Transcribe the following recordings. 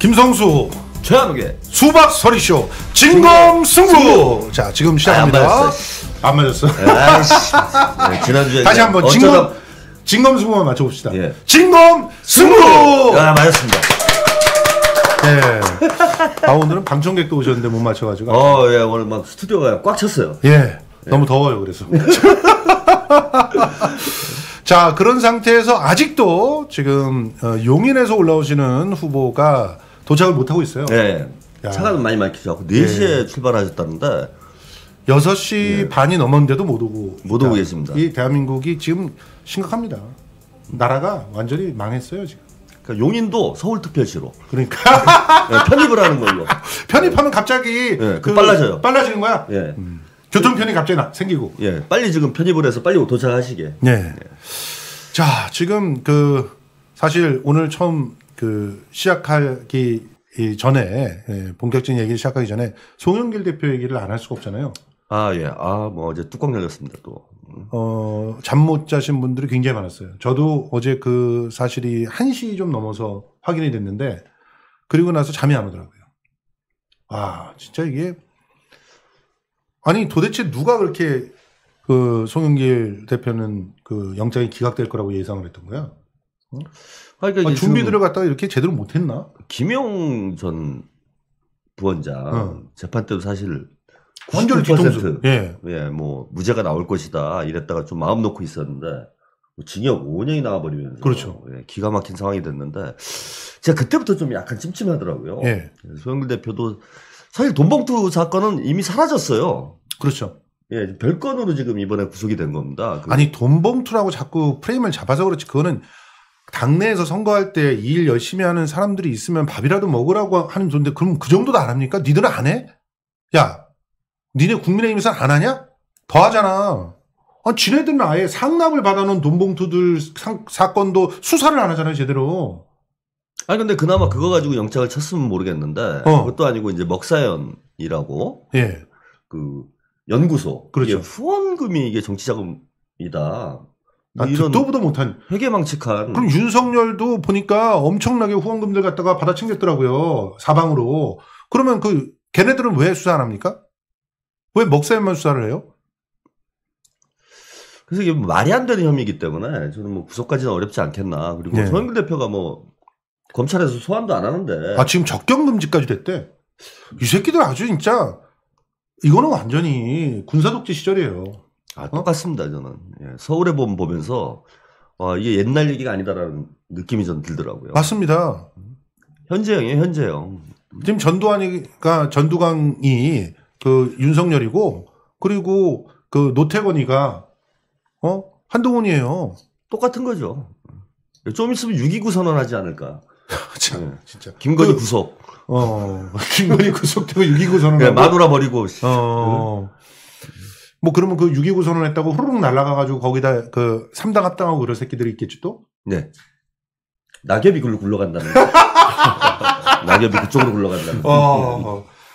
김성수 최한욱의 수박 서리쇼 진검승부. 자, 지금 시작합니다. 안 맞았어. 아이씨. 네, 지난주에 다시 한번 진검승부만 맞춰봅시다. 예. 진검승부. 아, 맞았습니다. 예. 아, 오늘은 방청객도 오셨는데 못 맞춰가지고. 예, 오늘 막 스튜디오가 꽉 찼어요. 예. 너무 더워요, 그래서. 자, 그런 상태에서 아직도 지금 용인에서 올라오시는 후보가 도착을 못하고 있어요. 네. 차가 많이 막히죠. 4시에 출발하셨다는데 6시 반이 넘었는데도 못 오고 계십니다. 이 대한민국이 지금 심각합니다. 나라가 완전히 망했어요, 지금. 그러니까 용인도 서울특별시로. 그러니까. 네, 편입을 하는 걸로. 편입하면 갑자기 빨라져요. 빨라지는 거야? 예. 교통편이 갑자기 생기고. 예. 빨리 지금 편입을 해서 빨리 도착하시게. 네. 자, 지금 사실 오늘 처음 시작하기 전에, 본격적인 얘기를 시작하기 전에 송영길 대표 얘기를 안 할 수가 없잖아요. 아, 예. 뭐 어제 뚜껑 열렸습니다, 또. 잠 못 자신 분들이 굉장히 많았어요. 저도 어제 그 사실이 1시 좀 넘어서 확인이 됐는데, 그리고 나서 잠이 안 오더라고요. 아, 진짜 이게, 아니, 도대체 누가 그렇게 송영길 대표는 영장이 기각될 거라고 예상을 했던 거야? 그러니까 준비들을 갖다가 이렇게 제대로 못했나? 김용 전 부원장 재판 때도 사실 완전히 뒤통수. 예, 뭐 무죄가 나올 것이다 이랬다가 좀 마음 놓고 있었는데 징역 5년이 나와버리면서 그렇죠. 기가 막힌 상황이 됐는데 제가 그때부터 좀 약간 찜찜하더라고요. 예. 송영길 대표도 사실 돈봉투 사건은 이미 사라졌어요. 그렇죠. 예, 별건으로 지금 이번에 구속이 된 겁니다. 아니, 돈봉투라고 자꾸 프레임을 잡아서 그렇지, 그거는 당내에서 선거할 때 일 열심히 하는 사람들이 있으면 밥이라도 먹으라고 하는 존재. 그럼 그 정도도 안 합니까? 니들은 안 해? 야, 니네 국민의힘에서 안 하냐? 더 하잖아. 지네들은 아예 상납을 받아놓은 돈봉투들 사건도 수사를 안 하잖아요, 제대로. 아니, 근데 그나마 그거 가지고 영장을 쳤으면 모르겠는데, 그것도 아니고 이제 먹사연이라고. 예. 연구소. 그렇죠. 이게 후원금이 이게 정치자금이다. 이런 듣도보도 못한 회계망측한. 그럼 윤석열도 보니까 엄청나게 후원금들 갖다가 받아 챙겼더라고요. 사방으로. 그러면 걔네들은 왜 수사 안 합니까? 왜 먹사연만 수사를 해요? 그래서 이게 말이 안 되는 혐의이기 때문에 저는 뭐 구속까지는 어렵지 않겠나. 그리고 송영길 대표가 뭐 검찰에서 소환도 안 하는데. 지금 적경금지까지 됐대. 이 새끼들 아주 진짜 이거는 완전히 군사독재 시절이에요. 똑같습니다, 저는. 예, 서울의 봄 보면서, 이게 옛날 얘기가 아니다라는 느낌이 전 들더라고요. 맞습니다. 현재형이에요, 현재형. 지금 전두광이 윤석열이고, 그리고 노태건이가, 한동훈이에요. 똑같은 거죠. 좀 있으면 6.29 선언하지 않을까. 참, 진짜. 김건희 구속. 김건희 구속되고 6.29 선언하고. 마누라 버리고. 뭐 그러면 6.29 선언했다고 후루룩 날아가가지고 거기다 3당 합당하고 그런 새끼들이 있겠지 또? 네. 낙엽이 글로 굴러간다는. 낙엽이 그쪽으로 굴러간다는.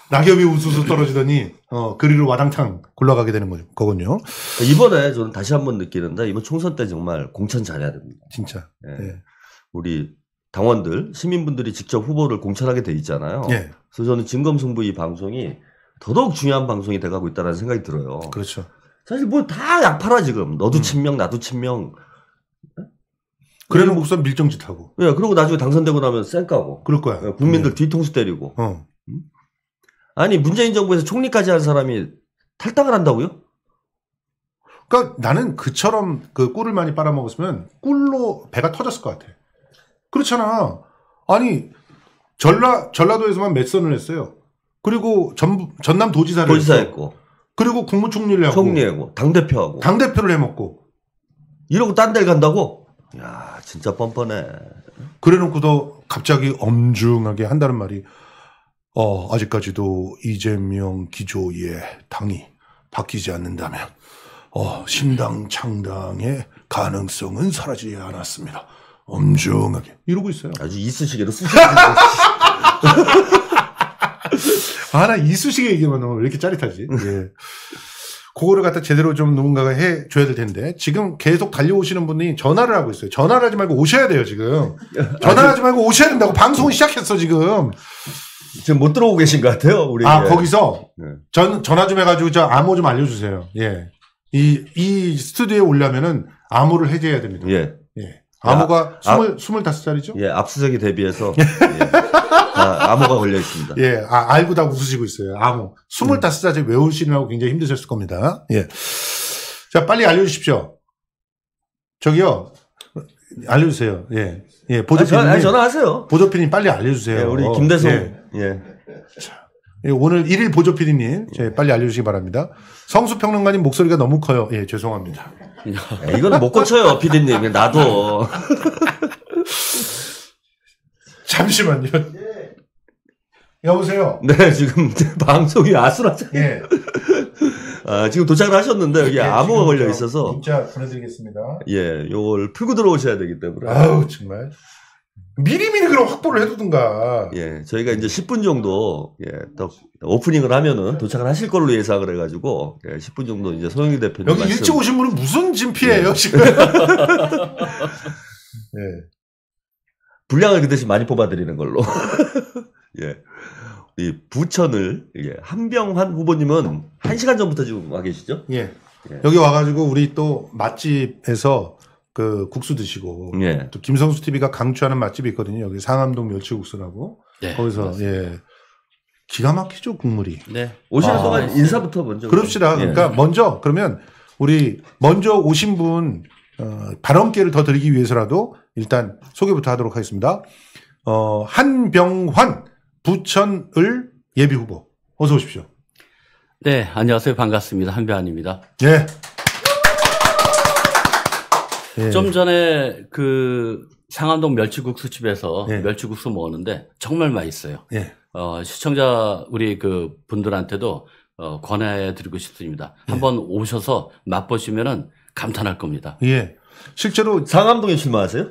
낙엽이 우수수 떨어지더니 그리로 와당탕 굴러가게 되는 거군요. 이번에 저는 다시 한번 느끼는데 이번 총선 때 정말 공천 잘해야 됩니다. 진짜. 네. 우리 당원들, 시민분들이 직접 후보를 공천하게 돼 있잖아요. 네. 그래서 저는 진검승부 이 방송이 더더욱 중요한 방송이 돼가고 있다는 생각이 들어요. 그렇죠. 사실 뭐 다 약파라 지금. 너도 친명, 나도 친명. 그래 놓고선 밀정짓하고. 예, 그리고 나중에 당선되고 나면 쌩까고. 그럴 거야. 국민들 뒤통수 때리고. 아니, 문재인 정부에서 총리까지 한 사람이 탈당을 한다고요? 그러니까 나는 그처럼 꿀을 많이 빨아먹었으면 꿀로 배가 터졌을 것 같아. 그렇잖아. 아니, 전라도에서만 몇 선을 했어요. 그리고 전남 도지사를 했고. 그리고 국무총리를 하고. 총리하고. 당대표하고. 당대표를 해먹고. 이러고 딴 데를 간다고? 야, 진짜 뻔뻔해. 그래 놓고도 갑자기 엄중하게 한다는 말이, 아직까지도 이재명 기조의 당이 바뀌지 않는다면, 신당 창당의 가능성은 사라지지 않았습니다. 엄중하게. 이러고 있어요. 아주 이쑤시개로 쑤시고. 나 이쑤시개 얘기만 하면 왜 이렇게 짜릿하지? 예. 그거를 갖다 제대로 좀 누군가가 해줘야 될 텐데 지금 계속 달려오시는 분이 전화를 하고 있어요. 전화를 하지 말고 오셔야 돼요 지금. 전화를 하지 말고 오셔야 된다고. 방송을 시작했어 지금. 지금 못 들어오고 계신 것 같아요. 우리. 아 거기서 네. 전화 좀 해가지고 저 암호 좀 알려주세요. 예. 이 스튜디오에 오려면은 암호를 해제해야 됩니다. 예. 예. 암호가 25짜리죠? 예, 압수수색에 대비해서 예. 암호가 걸려 있습니다. 예, 알고 다 웃으시고 있어요. 암호. 25자리 외우시느라고 굉장히 힘드셨을 겁니다. 예. 자, 빨리 알려주십시오. 저기요. 알려주세요. 예. 예, 보조피님. 전화하세요. 보조피님 빨리 알려주세요. 예, 우리 김대성. 예. 예. 예, 오늘 1일 보조피디님, 빨리 알려주시기 바랍니다. 성수평론가님 목소리가 너무 커요. 예, 죄송합니다. 이건 못 고쳐요, 피디님. 나도. 잠시만요. 여보세요? 네, 지금 방송이 아슬아슬. 예. 지금 도착을 하셨는데, 여기 예, 암호가 걸려 있어서. 문자 보내드리겠습니다. 예, 요걸 풀고 들어오셔야 되기 때문에. 아우, 정말. 미리미리 그럼 확보를 해두든가. 예, 저희가 이제 10분 정도, 예, 또 오프닝을 하면은 도착을 하실 걸로 예상을 해가지고, 예, 10분 정도 이제 소영희 대표님. 여기 일찍 오신 분은 무슨 진피예요, 지금? 예. 분량을 그 대신 많이 뽑아드리는 걸로. 예. 이 부천을, 예, 한병환 후보님은 1시간 전부터 지금 와 계시죠? 예. 여기 와가지고 우리 또 맛집에서 그 국수 드시고 예. 또 김성수 TV가 강추하는 맛집이 있거든요. 여기 상암동 멸치국수라고. 네, 거기서 맞습니다. 예. 기가 막히죠, 국물이. 네. 오시는 동안 인사부터 먼저. 그럽시다. 그러니까 먼저 그러면 우리 먼저 오신 분 발언 기회를 더 드리기 위해서라도 일단 소개부터 하도록 하겠습니다. 한병환 부천을 예비 후보 어서 오십시오. 네, 안녕하세요. 반갑습니다. 한배환입니다. 예. 예. 좀 전에 그 상암동 멸치국수집에서 예. 멸치국수 먹었는데 정말 맛있어요. 예. 시청자 우리 그 분들한테도 권해 드리고 싶습니다. 한번 오셔서 맛보시면은 감탄할 겁니다. 예. 실제로 상암동에 출마하세요?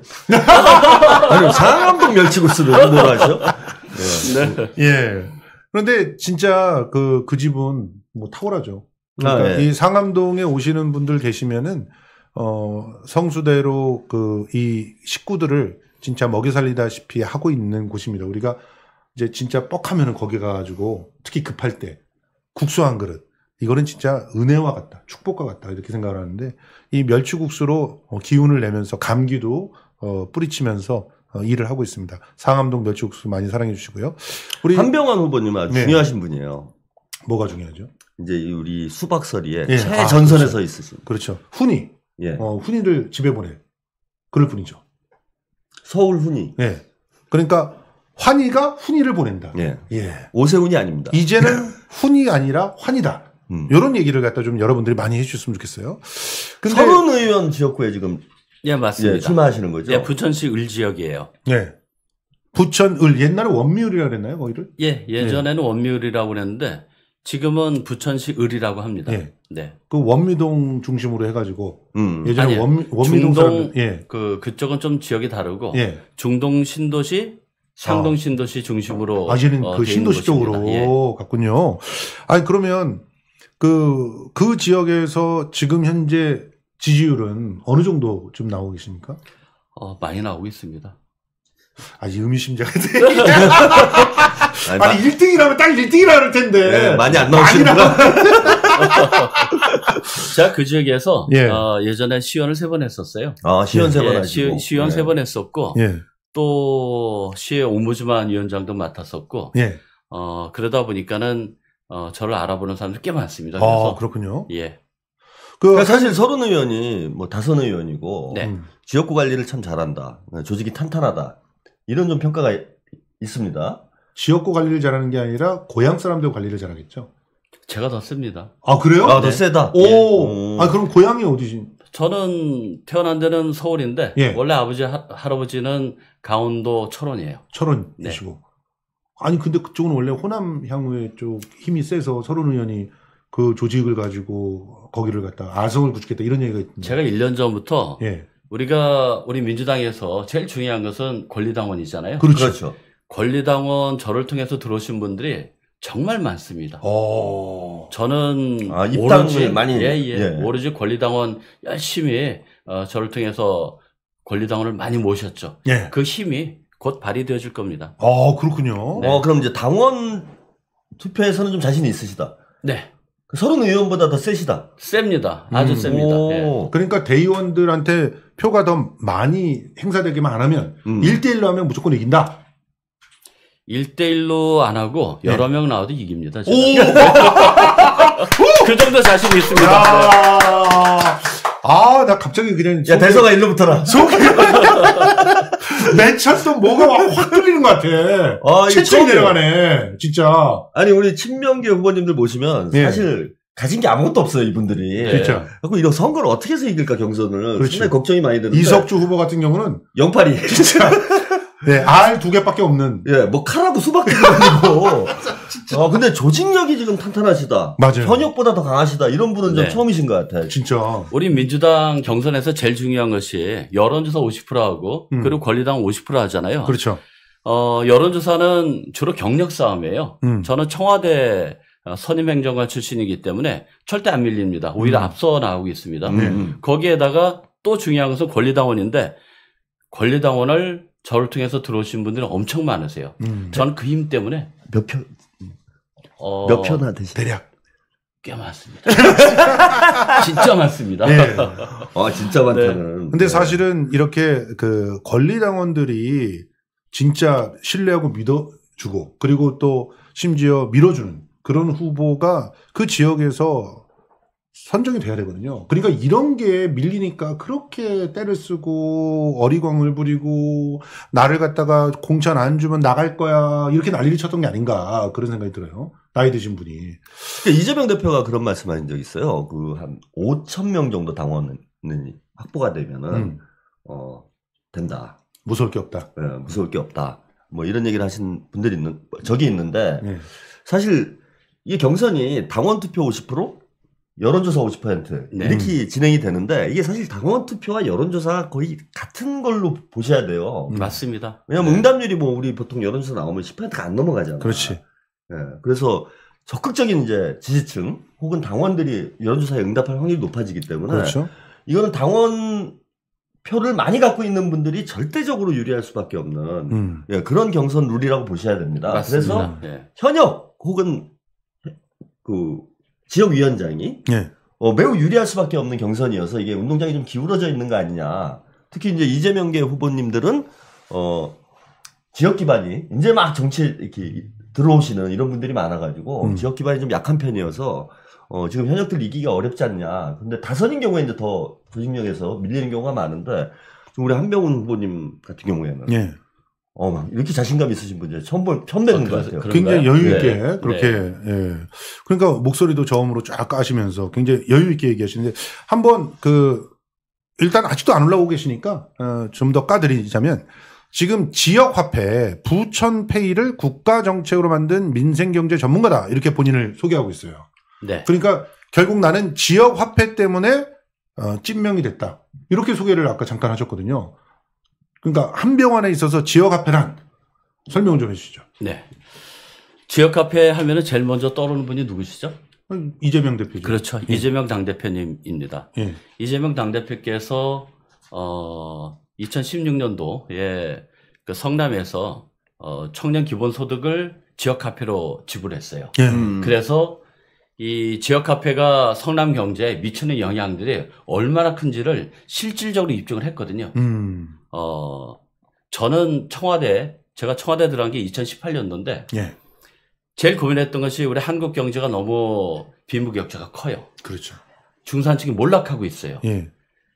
아니, 상암동 멸치국수를 뭐로 하죠? 네. 예. 그런데 진짜 그 집은 뭐 탁월하죠. 그러니까 예. 이 상암동에 오시는 분들 계시면은 성수대로 이 식구들을 진짜 먹여 살리다시피 하고 있는 곳입니다. 우리가 이제 진짜 뻑하면은 거기 가가지고 특히 급할 때 국수 한 그릇 이거는 진짜 은혜와 같다, 축복과 같다 이렇게 생각을 하는데 이 멸치국수로 기운을 내면서 감기도 뿌리치면서 일을 하고 있습니다. 상암동 멸치국수 많이 사랑해 주시고요. 우리 한병환 후보님 아주 네. 중요하신 분이에요. 뭐가 중요하죠? 이제 우리 수박서리에 예. 최전선에 그렇죠. 서 있으신. 그렇죠. 훈이 예. 훈이를 집에 보내 그럴 뿐이죠. 서울 훈이. 예. 그러니까 환희가 훈이를 보낸다. 예. 예. 오세훈이 아닙니다. 이제는 훈이 아니라 환이다. 음. 이런 얘기를 갖다 좀 여러분들이 많이 해주셨으면 좋겠어요. 근데 서른 의원 지역구에 지금 예, 맞습니다. 예, 출마하시는 거죠? 예, 부천시 을 지역이에요. 예. 부천을 옛날에 원미을이라고 그랬나요, 거기를? 예, 예전에는 원미을이라고 그랬는데 지금은 부천시 을이라고 합니다. 예. 네. 그 원미동 중심으로 해가지고 예전에 아니요. 원미동 중동 사람들 예. 그쪽은 좀 지역이 다르고 예. 중동 신도시, 상동 신도시 중심으로 얘는 그 돼 신도시 있는 곳입니다. 쪽으로 예. 갔군요. 아니 그러면 그 지역에서 지금 현재 지지율은 어느 정도 좀 나오고 계십니까? 많이 나오고 있습니다. 이 의미심장한데. 아니, 아니 1등이라면 딱 1등이라 할 텐데. 예, 많이 안 나오시는구나. 제가 그 지역에서 예. 예전에 시연을 3번 했었어요. 시연 세 번 예, 하시고. 시연 3번 했었고 예. 또 시의 옴부즈만 위원장도 맡았었고 예. 그러다 보니까는 저를 알아보는 사람들이 꽤 많습니다. 그래서 그렇군요. 예. 그러니까 사실 서른 의원이 뭐 다선 의원이고 네. 지역구 관리를 참 잘한다. 조직이 탄탄하다. 이런 좀 평가가 있습니다. 지역구 관리를 잘하는 게 아니라 고향 사람들 관리를 잘하겠죠. 제가 더 씁니다. 아 그래요? 더 세다. 오. 그럼 고향이 어디지? 저는 태어난 데는 서울인데 예. 원래 아버지 할아버지는 강원도 철원이에요. 철원이시고. 네. 아니 근데 그쪽은 원래 호남 향후에 쪽 힘이 세서 서른 의원이 그 조직을 가지고 거기를 갖다 아성을 구축했다 이런 얘기가 있던데. 제가 1년 전부터 예. 우리 민주당에서 제일 중요한 것은 권리당원이잖아요. 그렇죠. 그렇죠. 권리당원 저를 통해서 들어오신 분들이 정말 많습니다. 저는 입당을 많이 오로지 권리당원 열심히 저를 통해서 권리당원을 많이 모셨죠. 예. 그 힘이 곧 발휘되어질 겁니다. 그렇군요. 그럼 이제 당원 투표에서는 좀 자신이 있으시다. 네. 서른 의원보다 더 세시다. 셉니다. 아주 셉니다. 예. 그러니까 대의원들한테 표가 더 많이 행사되기만 안 하면 1대1로 하면 무조건 이긴다. 1대1로 안 하고 여러 명 나와도 이깁니다. 제가. 오! 그 정도 자신 있습니다. 나 갑자기 그냥. 야, 대서가 일로 붙어라. 맺혔던 뭐가 확 뚫리는 것 같아. 채찍이 내려가네. 진짜. 아니, 우리 친명계 후보님들 모시면 예. 사실 가진 게 아무것도 없어요, 이분들이. 그렇죠. 그리고 이런 선거를 어떻게 해서 이길까, 경선을. 그렇지. 상당히 걱정이 많이 되는데. 이석주 후보 같은 경우는 08이. 진짜. 네, 알 2개밖에 없는. 예, 뭐 칼하고 수밖에 아니고. 근데 조직력이 지금 탄탄하시다. 맞아요. 현역보다 더 강하시다. 이런 분은 좀 네. 처음이신 것 같아요. 진짜. 우리 민주당 경선에서 제일 중요한 것이 여론조사 50%하고 그리고 권리당 50% 하잖아요. 그렇죠. 여론조사는 주로 경력 싸움이에요. 저는 청와대 선임행정관 출신이기 때문에 절대 안 밀립니다. 오히려 앞서 나오고 있습니다. 거기에다가 또 중요한 것은 권리당원인데 권리당원을 저를 통해서 들어오신 분들이 엄청 많으세요. 저는 그 힘 때문에 몇 표나 되시죠? 대략. 꽤 많습니다. 진짜 많습니다. 네. 진짜 많다는. 네. 근데 사실은 이렇게 그 권리당원들이 진짜 신뢰하고 믿어주고 그리고 또 심지어 밀어주는 그런 후보가 그 지역에서 선정이 돼야 되거든요. 그러니까 이런 게 밀리니까 그렇게 때를 쓰고 어리광을 부리고 나를 갖다가 공천 안 주면 나갈 거야 이렇게 난리를 쳤던 게 아닌가 그런 생각이 들어요. 나이 드신 분이. 그러니까 이재명 대표가 그런 말씀하신 적 있어요. 한 5천 명 정도 당원이 확보가 되면은 된다. 무서울 게 없다. 네, 무서울 게 없다. 뭐 이런 얘기를 하신 분들이 적이 있는데 네. 사실 이 경선이 당원 투표 50%, 여론조사 50% 네. 이렇게 진행이 되는데 이게 사실 당원 투표와 여론조사가 거의 같은 걸로 보셔야 돼요. 맞습니다. 왜냐하면 응답률이 뭐 우리 보통 여론조사 나오면 10%가 안 넘어가잖아요. 그렇지. 네, 그래서 적극적인 이제 지지층 혹은 당원들이 여론조사에 응답할 확률이 높아지기 때문에 그렇죠. 이거는 당원 표를 많이 갖고 있는 분들이 절대적으로 유리할 수밖에 없는 그런 경선 룰이라고 보셔야 됩니다. 맞습니다. 그래서 현역 혹은 그 지역위원장이 매우 유리할 수밖에 없는 경선이어서 이게 운동장이 좀 기울어져 있는 거 아니냐. 특히 이제 이재명계 후보님들은 지역 기반이 이제 막 정치에 이렇게 들어오시는 이런 분들이 많아가지고 지역 기반이 좀 약한 편이어서 지금 현역들 이기기가 어렵지 않냐. 근데 다선인 경우에 이제 더 조직력에서 밀리는 경우가 많은데 우리 한병훈 후보님 같은 경우에는 막 이렇게 자신감 있으신 분이 처음 뵙는 것 같아요. 굉장히 여유 있게 네. 그렇게 예. 그러니까 목소리도 저음으로 쫙 까시면서 굉장히 여유 있게 얘기하시는데 한번 일단 아직도 안 올라오고 계시니까 좀 더 까드리자면 지금 지역 화폐 부천페이를 국가 정책으로 만든 민생 경제 전문가다 이렇게 본인을 소개하고 있어요. 네. 그러니까 결국 나는 지역 화폐 때문에 찐명이 됐다 이렇게 소개를 아까 잠깐 하셨거든요. 그러니까 한병원에 있어서 지역 화폐란 설명 좀 해주시죠. 네. 지역 화폐 하면은 제일 먼저 떠오르는 분이 누구시죠? 이재명 대표죠. 그렇죠. 이재명 당대표님입니다. 예. 이재명 당대표께서 2016년도에 그 성남에서 청년 기본소득을 지역 화폐로 지불했어요. 그래서 이 지역 화폐가 성남 경제에 미치는 영향들이 얼마나 큰지를 실질적으로 입증을 했거든요. 저는 제가 청와대 들어간 게 2018년도인데 제일 고민했던 것이 우리 한국 경제가 너무 빈부격차가 커요. 그렇죠. 중산층이 몰락하고 있어요.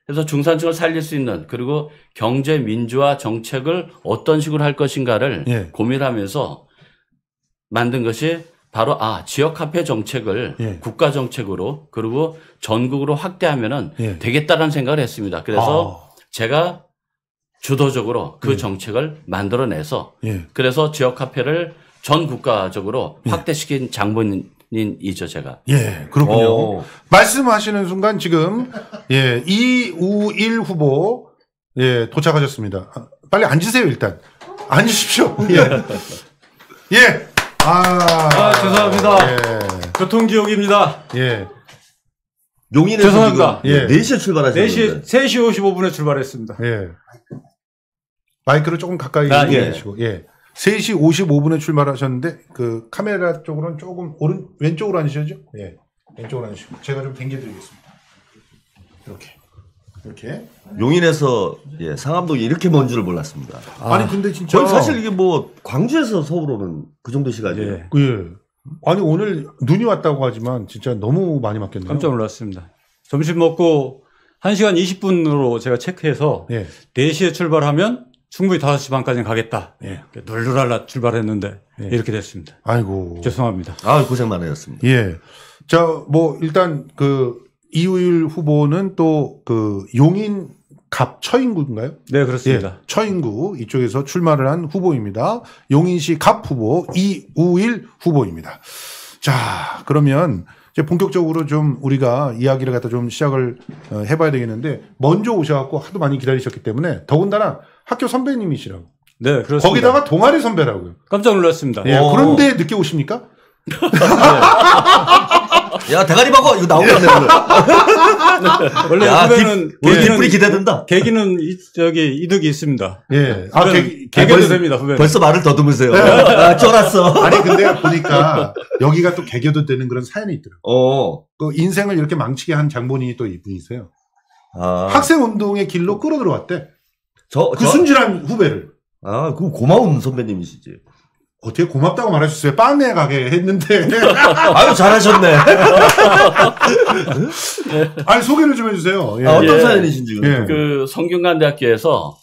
그래서 중산층을 살릴 수 있는 그리고 경제 민주화 정책을 어떤 식으로 할 것인가를 고민하면서 만든 것이 바로 지역화폐 정책을 국가 정책으로 그리고 전국으로 확대하면은 되겠다라는 생각을 했습니다. 그래서 제가 주도적으로 그 정책을 만들어내서 그래서 지역화폐를 전 국가적으로 확대시킨 장본인이죠, 제가. 그렇군요. 말씀하시는 순간 지금 이우일 후보 도착하셨습니다. 빨리 앉으세요 일단. 앉으십시오. 죄송합니다. 예. 교통지옥입니다. 예. 용인에서 죄송합니다. 지금 4시에 출발하셨는데. 3시 55분에 출발했습니다. 예. 마이크를 조금 가까이 예. 해주시고, 예. 3시 55분에 출발하셨는데, 그 카메라 쪽으로는 조금 왼쪽으로 앉으셔죠? 예. 왼쪽으로 앉으시고. 제가 좀 당겨드리겠습니다. 이렇게. 용인에서 상암동이 이렇게 먼 줄을 몰랐습니다. 아니, 근데 진짜. 저는 사실 이게 뭐 광주에서 서울 오는 그 정도 시간이에요. 예. 아니, 오늘 눈이 왔다고 하지만 진짜 너무 많이 맞겠네요. 깜짝 놀랐습니다. 점심 먹고 1시간 20분으로 제가 체크해서 4시에 출발하면 충분히 5시 반까지는 가겠다. 널널할라 출발했는데 이렇게 됐습니다. 아이고. 죄송합니다. 고생 많으셨습니다. 예. 자, 뭐 일단 이우일 후보는 또 용인 갑 처인구인가요? 네, 그렇습니다. 예, 처인구 이쪽에서 출마를 한 후보입니다. 용인시 갑 후보 이우일 후보입니다. 자, 그러면 이제 본격적으로 좀 우리가 이야기를 갖다 좀 시작을 해봐야 되겠는데, 먼저 오셔갖고 하도 많이 기다리셨기 때문에, 더군다나 학교 선배님이시라고. 네, 그렇습니다. 거기다가 동아리 선배라고요. 깜짝 놀랐습니다. 예, 그런데 늦게 오십니까? 야, 대가리 박어! 이거 나오겠네, 원래 후배는 우리 뒷불이 기대된다. 계기는 이득이 있습니다. 예. 개겨도 됩니다, 후배는. 벌써 말을 더듬으세요. 쫄았어. 아니, 근데 보니까 여기가 또 개겨도 되는 그런 사연이 있더라고요. 그 인생을 이렇게 망치게 한 장본인이 또 이분이세요. 학생 운동의 길로 끌어들어왔대. 순진한 후배를. 그 고마운 선배님이시지. 어떻게 고맙다고 말하셨어요? 빵내 가게 했는데. 아유, 잘하셨네. 아니, 소개를 좀 해주세요. 예. 어떤 사연이신지. 그 성균관대학교에서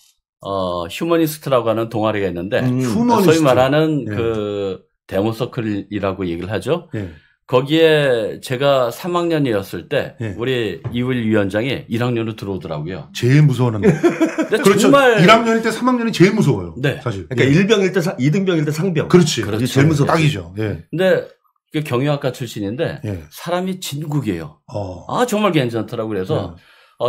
휴머니스트라고 하는 동아리가 있는데, 휴머니스트. 소위 말하는 그 데모서클이라고 얘기를 하죠. 예. 거기에 제가 3학년이었을 때 우리 이우일 위원장이 1학년으로 들어오더라고요. 제일 무서워하는. 그렇죠. 정말 1학년일 때 3학년이 제일 무서워요. 네. 사실. 그러니까 1병일 때 2등병일 때 상병. 그렇지. 제일 무섭죠. 딱이죠. 예. 근데 경영학과 출신인데 사람이 진국이에요. 정말 괜찮더라고요. 그래서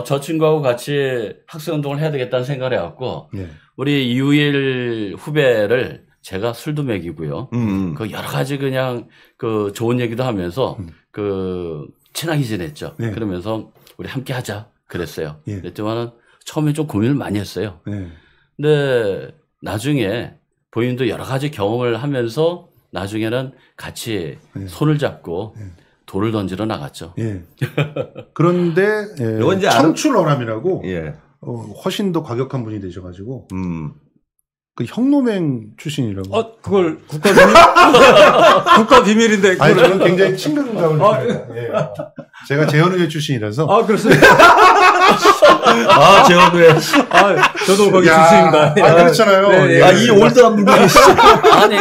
저 친구하고 같이 학생운동을 해야 되겠다는 생각을 해갖고 우리 이우일 후배를 제가 술도 먹이고요. 그 여러 가지 그냥 그 좋은 얘기도 하면서 친하게 지냈죠. 그러면서 우리 함께 하자 그랬어요. 그랬지만은 처음에 좀 고민을 많이 했어요. 근데 나중에 본인도 여러 가지 경험을 하면서 나중에는 같이 손을 잡고 돌을 던지러 나갔죠. 그런데 이제 청출어람이라고 훨씬 더 과격한 분이 되셔가지고 그 형노맹 출신이라고. 그걸 국가 비밀인데. 아니, 저는 굉장히 친근감을 느껴요. 제가 재헌의회 출신이라서. 그렇습니다. 재헌의회. 저도 거기 출신입니다. 그렇잖아요. 이 올드한 분이 계시죠. 아니,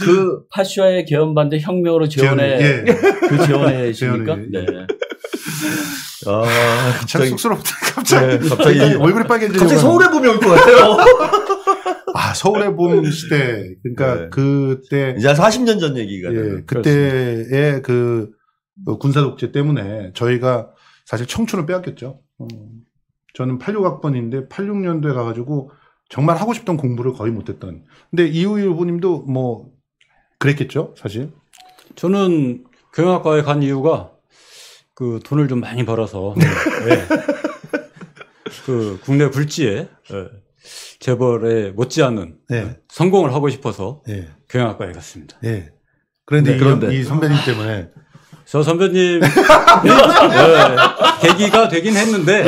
그 파쇼의 개헌반대 혁명으로 재헌회, 그 재헌회십니까? 네. 참 쑥스럽다. 갑자기 얼굴이 빨개지고. 갑자기 서울의 봄이 올 것 같아요. 서울의 봄 시대. 그러니까 그때. 이제 한 40년 전 얘기가. 그때의 그 군사 독재 때문에 저희가 사실 청춘을 빼앗겼죠. 저는 86학번인데 86년도에 가가지고 정말 하고 싶던 공부를 거의 못했던. 근데 이우일 후보님도 뭐 그랬겠죠, 사실. 저는 경영학과에 간 이유가 그 돈을 좀 많이 벌어서 그 국내 불지에 재벌에 못지않은 성공을 하고 싶어서 경영학과에 갔습니다. 그런데 이 선배님 때문에. 저 선배님 계기가 되긴 했는데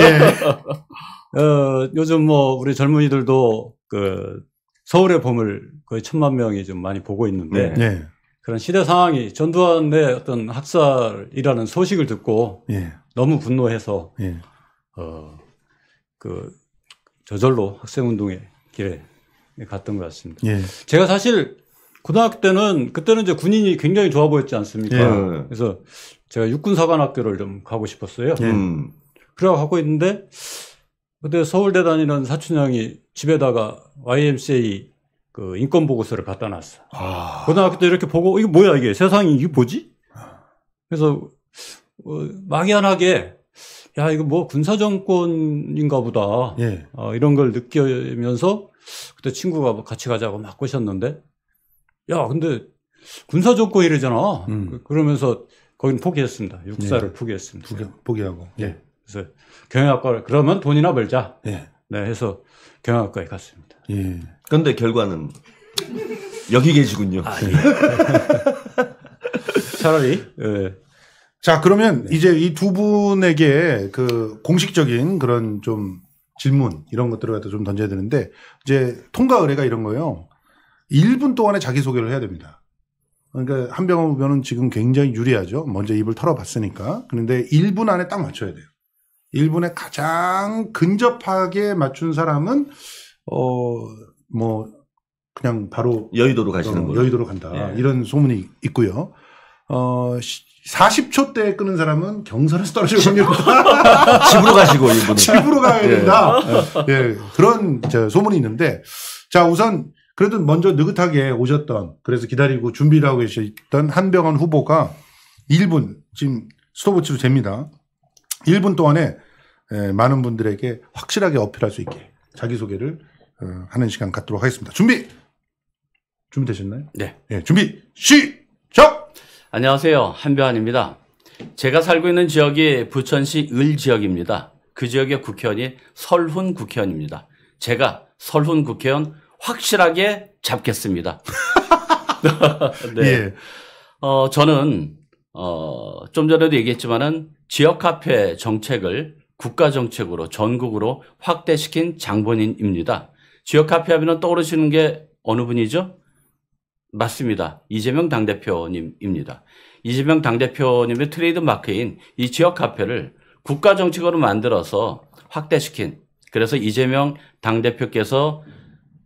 요즘 뭐 우리 젊은이들도 그 서울의 봄을 거의 1,000만 명이 좀 많이 보고 있는데 그런 시대 상황이 전두환의 어떤 학살이라는 소식을 듣고 너무 분노해서 저절로 학생운동의 길에 갔던 것 같습니다. 제가 사실 고등학교 때는 그때는 이제 군인이 굉장히 좋아 보였지 않습니까? 그래서 제가 육군사관학교를 좀 가고 싶었어요. 그래서 가고 있는데 그때 서울대 다니는 사촌 형이 집에다가 YMCA 그 인권 보고서를 갖다 놨어. 고등학교 때 이렇게 보고 이게 뭐야 이게 세상이 이게 뭐지? 그래서 막연하게 야 이거 뭐 군사정권인가 보다. 이런 걸 느끼면서 그때 친구가 같이 가자고 막 꼬셨는데 야 근데 군사 조건이래잖아. 그러면서 거긴 포기했습니다. 육사를 포기했습니다. 포기하고. 예. 그래서 경영학과를 그러면 돈이나 벌자. 네, 해서 경영학과에 갔습니다. 예. 그런데 결과는 여기 계시군요. 차라리. 예. 자, 그러면 이제 이 두 분에게 그 공식적인 그런 좀 질문 이런 것들을 갖다 좀 던져야 되는데 이제 통과 의뢰가 이런 거예요. 1분 동안에 자기소개를 해야 됩니다. 그러니까 한병호 후보는 지금 굉장히 유리하죠. 먼저 입을 털어봤으니까. 그런데 1분 안에 딱 맞춰야 돼요. 1분에 가장 근접하게 맞춘 사람은 뭐 그냥 바로 여의도로 가시는 거예요. 여의도로 간다. 이런 소문이 있고요. 40초 때 끄는 사람은 경선에서 떨어질 확률이 집으로 가시고 이분은. 집으로 가야 된다. 예, 그런 소문이 있는데 자 우선 그래도 먼저 느긋하게 오셨던 그래서 기다리고 준비를 하고 계셨던 한병헌 후보가 1분 지금 스톱워치로 잽니다. 1분 동안에 많은 분들에게 확실하게 어필할 수 있게 자기소개를 하는 시간 갖도록 하겠습니다. 준비되셨나요? 네. 예, 준비 시작! 안녕하세요. 한병헌입니다. 제가 살고 있는 지역이 부천시 을 지역입니다. 그 지역의 국회의원이 설훈 국회의원입니다. 제가 설훈 국회의원 확실하게 잡겠습니다. 네. 예. 저는 좀 전에도 얘기했지만은 지역 카페 정책을 국가 정책으로 전국으로 확대시킨 장본인입니다. 지역 카페 하면 떠오르시는 게 어느 분이죠? 맞습니다. 이재명 당대표님입니다. 이재명 당대표님의 트레이드 마크인 이 지역 카페를 국가 정책으로 만들어서 확대시킨 그래서 이재명 당대표께서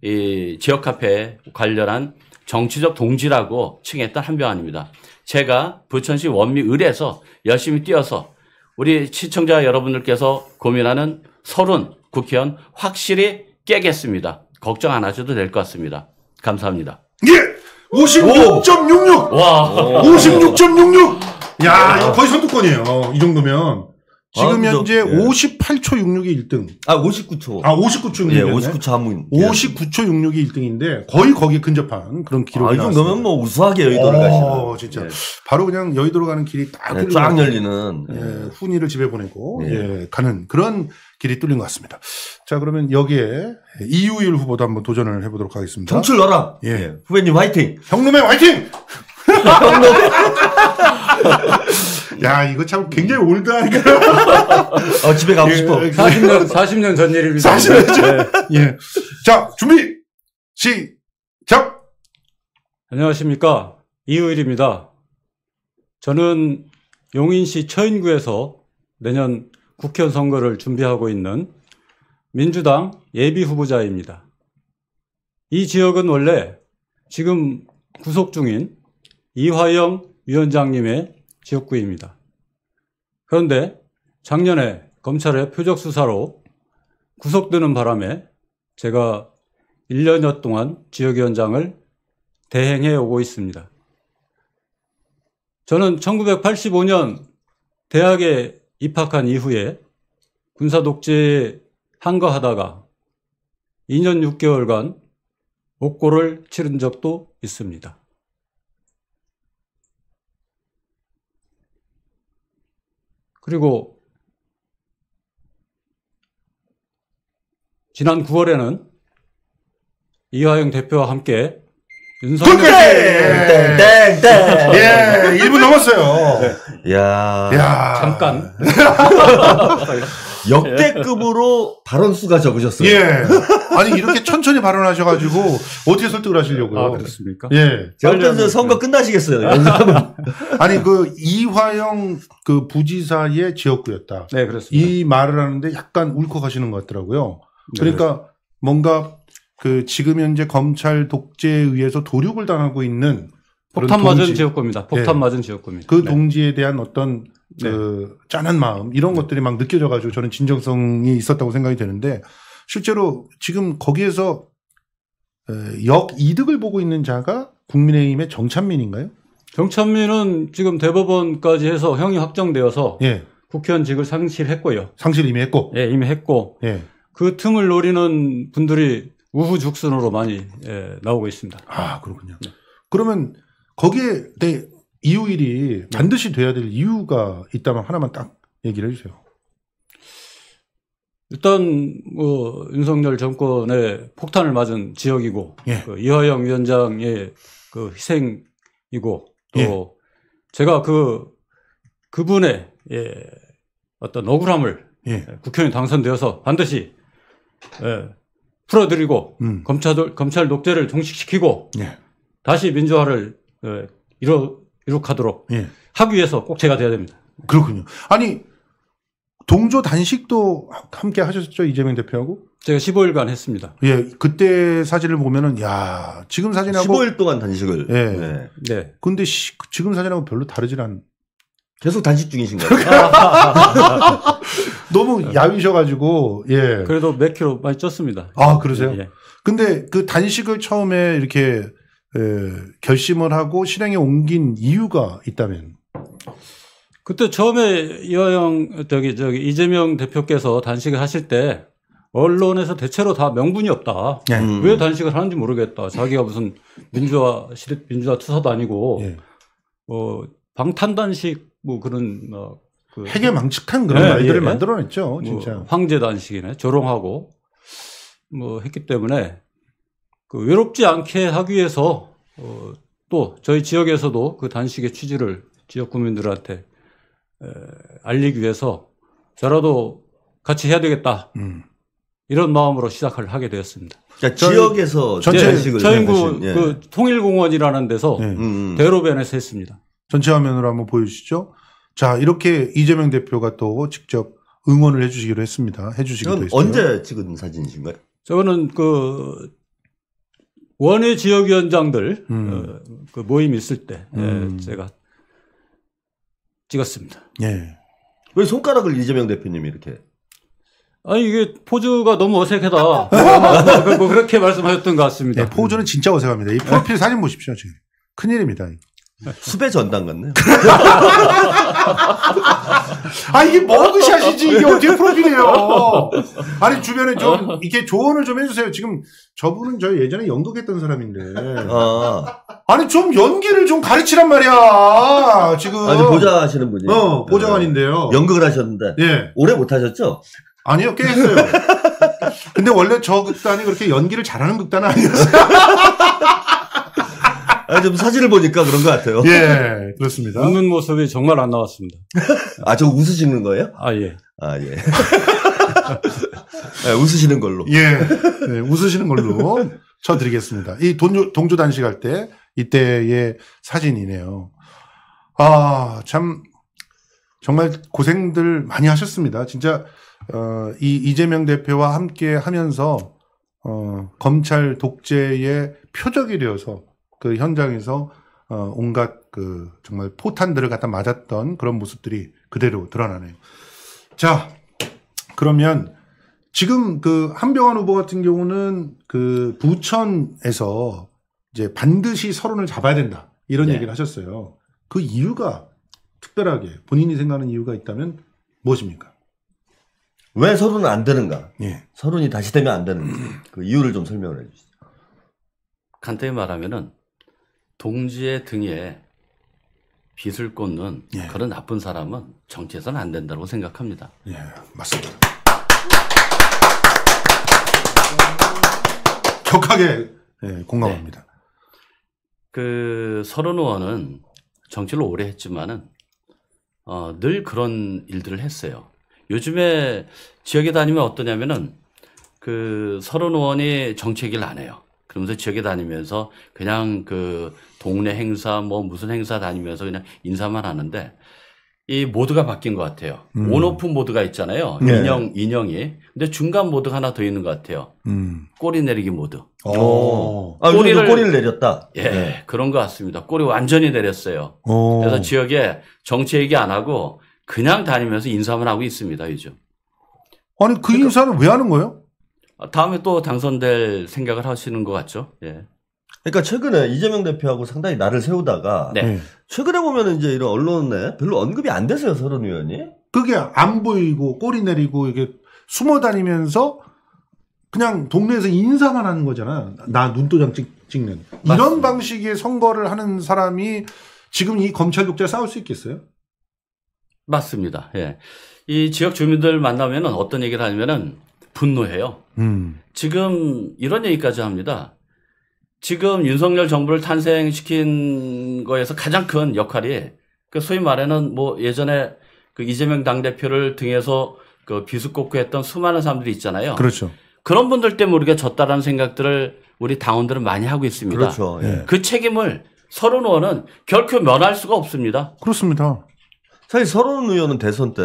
이 지역 카페에 관련한 정치적 동지라고 칭했던 한병헌입니다. 제가 부천시 원미 을에서 열심히 뛰어서 우리 시청자 여러분들께서 고민하는 설훈 국회의원 확실히 깨겠습니다. 걱정 안 하셔도 될 것 같습니다. 감사합니다. 예! 56.66! 와. 56.66! 야, 이거 거의 선두권이에요. 이 정도면. 지금 현재 58초 66이 1등. 59초. 59초 66. 예, 59초 한문. 59초 66이 1등인데 거의 거기에 근접한 그런 기록이 이 정도면 뭐 우수하게 여의도를 가시는. 진짜. 바로 그냥 여의도로 가는 길이 딱 쫙 열리는. 훈이를 집에 보내고 가는 그런 길이 뚫린 것 같습니다. 자, 그러면 여기에 이우일 후보도 한번 도전을 해보도록 하겠습니다. 정출 너라. 예. 후배님 화이팅. 형놈의 화이팅! 야, 이거 참 굉장히 올드하니까. 집에 가고 싶어. 40년 전 일입니다. 40년 전. 예. 자, 준비, 시작! 안녕하십니까. 이우일입니다. 저는 용인시 처인구에서 내년 국회의원 선거를 준비하고 있는 민주당 예비 후보자입니다. 이 지역은 원래 지금 구속 중인 이화영 위원장님의 지역구입니다. 그런데 작년에 검찰의 표적 수사로 구속되는 바람에 제가 1년여 동안 지역위원장을 대행해 오고 있습니다. 저는 1985년 대학에 입학한 이후에 군사 독재에 항거하다가 2년 6개월간 옥고를 치른 적도 있습니다. 그리고 지난 9월에는 이화영 대표와 함께 윤석열 땡땡땡 예, 1분 넘었어요. 네. 야, 잠깐 역대급으로 발언 수가 적으셨어요. 예. 아니 이렇게 천천히 발언하셔가지고 어떻게 설득을 하시려고요? 그렇습니까? 예. 제가 볼 때는 선거 끝나시겠어요. 아니 그 이화영 그 부지사의 지역구였다. 네, 그렇습니다. 이 말을 하는데 약간 울컥하시는 것 같더라고요. 그러니까 뭔가 그 지금 현재 검찰 독재에 의해서 도륙을 당하고 있는 폭탄 맞은 지역구입니다. 폭탄 맞은 지역구입니다. 그 동지에 대한 어떤 그 짠한 마음 이런 것들이 막 느껴져가지고 저는 진정성이 있었다고 생각이 되는데 실제로 지금 거기에서 역이득을 보고 있는 자가 국민의힘의 정찬민인가요? 정찬민은 지금 대법원까지 해서 형이 확정되어서 국회의원직을 상실했고요. 상실 이미 했고. 예, 이미 했고. 그 틈을 노리는 분들이 우후죽순으로 많이 나오고 있습니다. 아, 그렇군요. 그러면 거기에 내 이후일이 반드시 돼야 될 이유가 있다면 하나만 딱 얘기를 해주세요. 일단 뭐 윤석열 정권의 폭탄을 맞은 지역이고 예. 그 이화영 위원장의 그 희생이고 또 예. 제가 그분의 어떤 억울함을 예. 국회의원 당선되어서 반드시 풀어드리고 검찰 독재를 종식시키고 예. 다시 민주화를 이룩하도록 예. 하기 위해서 꼭 제가 돼야 됩니다. 그렇군요. 아니 동조 단식도 함께 하셨죠, 이재명 대표하고? 제가 15일간 했습니다. 예, 그때 사진을 보면은 야 지금 사진하고 15일 동안 단식을. 예. 네. 네. 근데 지금 사진하고 별로 다르질 않. 계속 단식 중이신가요? 너무 야위셔가지고 예. 그래도 몇 킬로 많이 쪘습니다. 아 그러세요? 예. 근데 그 단식을 처음에 이렇게 결심을 하고 실행에 옮긴 이유가 있다면? 그때 처음에 이재명 대표께서 단식을 하실 때 언론에서 대체로 다 명분이 없다. 왜 단식을 하는지 모르겠다. 자기가 무슨 민주화 투사도 아니고 예. 방탄단식 뭐 그런 그 핵에 망측한 그런 말들을 만들어냈죠, 진짜. 뭐 황제 단식이네, 조롱하고 뭐 했기 때문에 그 외롭지 않게 하기 위해서 또 저희 지역에서도 그 단식의 취지를 지역 구민들한테 알리기 위해서 저라도 같이 해야 되겠다. 이런 마음으로 시작을 하게 되었습니다. 그러니까 지역에서 단식을 처인구 그 통일공원이라는 데서 대로변에서 했습니다. 전체 화면으로 한번 보여주시죠. 자, 이렇게 이재명 대표가 또 직접 응원을 해주시기도 했습니다. 해주시기도 했어요. 언제 찍은 사진이신가요? 저거는 그 원외 지역위원장들 그 모임 있을 때 제가 찍었습니다. 예. 왜 손가락을 이재명 대표님이 이렇게? 아니 이게 포즈가 너무 어색하다. 뭐 그렇게 말씀하셨던 것 같습니다. 네, 포즈는 진짜 어색합니다. 이 프로필 사진 보십시오. 지금 큰일입니다. 수배 전당 같네요. 아 이게 머그샷이지 이게 어떻게 프로필이에요? 아니 주변에 좀 이렇게 조언을 좀 해주세요. 지금 저분은 저 예전에 연극했던 사람인데. 아니 좀 연기를 좀 가르치란 말이야. 지금. 아니 보좌하시는 분이. 보좌관인데요. 연극을 하셨는데. 예. 오래 못 하셨죠? 아니요, 꽤 했어요. 근데 원래 저 극단이 그렇게 연기를 잘하는 극단은 아니었어요. 좀 사진을 보니까 그런 것 같아요. 예, 그렇습니다. 웃는 모습이 정말 안 나왔습니다. 저 웃으시는 거예요? 예. 예. 웃으시는 걸로. 예. 네, 웃으시는 걸로 쳐드리겠습니다. 이 동조 단식할 때, 이때의 사진이네요. 참, 정말 고생들 많이 하셨습니다. 진짜, 이재명 대표와 함께 하면서, 검찰 독재의 표적이 되어서 그 현장에서 온갖 그 정말 포탄들을 갖다 맞았던 그런 모습들이 그대로 드러나네요. 자, 그러면 지금 그 한병환 후보 같은 경우는 그 부천에서 이제 반드시 서론을 잡아야 된다 이런 얘기를 하셨어요. 그 이유가 특별하게 본인이 생각하는 이유가 있다면 무엇입니까? 왜 서론은 안 되는가? 예. 서론이 다시 되면 안 되는가? 그 이유를 좀 설명을 해주시죠. 간단히 말하면은 동지의 등에 빗을 꽂는 그런 나쁜 사람은 정치에서는 안 된다고 생각합니다. 예, 맞습니다. 격하게 공감합니다. 그 서른 의원은 정치를 오래 했지만은 늘 그런 일들을 했어요. 요즘에 지역에 다니면 어떠냐면은 그 서른 의원이 정치 얘기를 안 해요. 그러면서 지역에 다니면서 그냥 그 동네 행사 뭐 무슨 행사 다니면서 그냥 인사만 하는데 이 모드가 바뀐 것 같아요. 온오프 모드가 있잖아요. 인형이. 근데 중간 모드가 하나 더 있는 것 같아요. 꼬리 내리기 모드. 꼬리를 내렸다. 예, 그런 것 같습니다. 꼬리 완전히 내렸어요. 그래서 지역에 정치 얘기 안 하고 그냥 다니면서 인사만 하고 있습니다, 요즘. 아니, 그 인사는 왜 하는 거예요? 다음에 또 당선될 생각을 하시는 것 같죠. 예. 그러니까 최근에 이재명 대표하고 상당히 날을 세우다가 최근에 보면 이제 이런 언론에 별로 언급이 안 되세요, 서른 의원이. 그게 안 보이고 꼬리 내리고 이게 숨어 다니면서 그냥 동네에서 인사만 하는 거잖아. 나 눈도장 찍는 맞습니다. 이런 방식의 선거를 하는 사람이 지금 이 검찰 독재에 싸울 수 있겠어요? 맞습니다. 예. 이 지역 주민들 만나면은 어떤 얘기를 하냐면은 분노해요. 지금 이런 얘기까지 합니다. 지금 윤석열 정부를 탄생시킨 거에서 가장 큰 역할이 그 소위 말하는 뭐 예전에 그 이재명 당대표를 등에서 그 비수 꽂고 했던 수많은 사람들이 있잖아요. 그렇죠. 그런 분들 때문에 우리가 졌다라는 생각들을 우리 당원들은 많이 하고 있습니다. 그렇죠. 예. 그 책임을 서른 의원은 결코 면할 수가 없습니다. 그렇습니다. 사실 서른 의원은 대선 때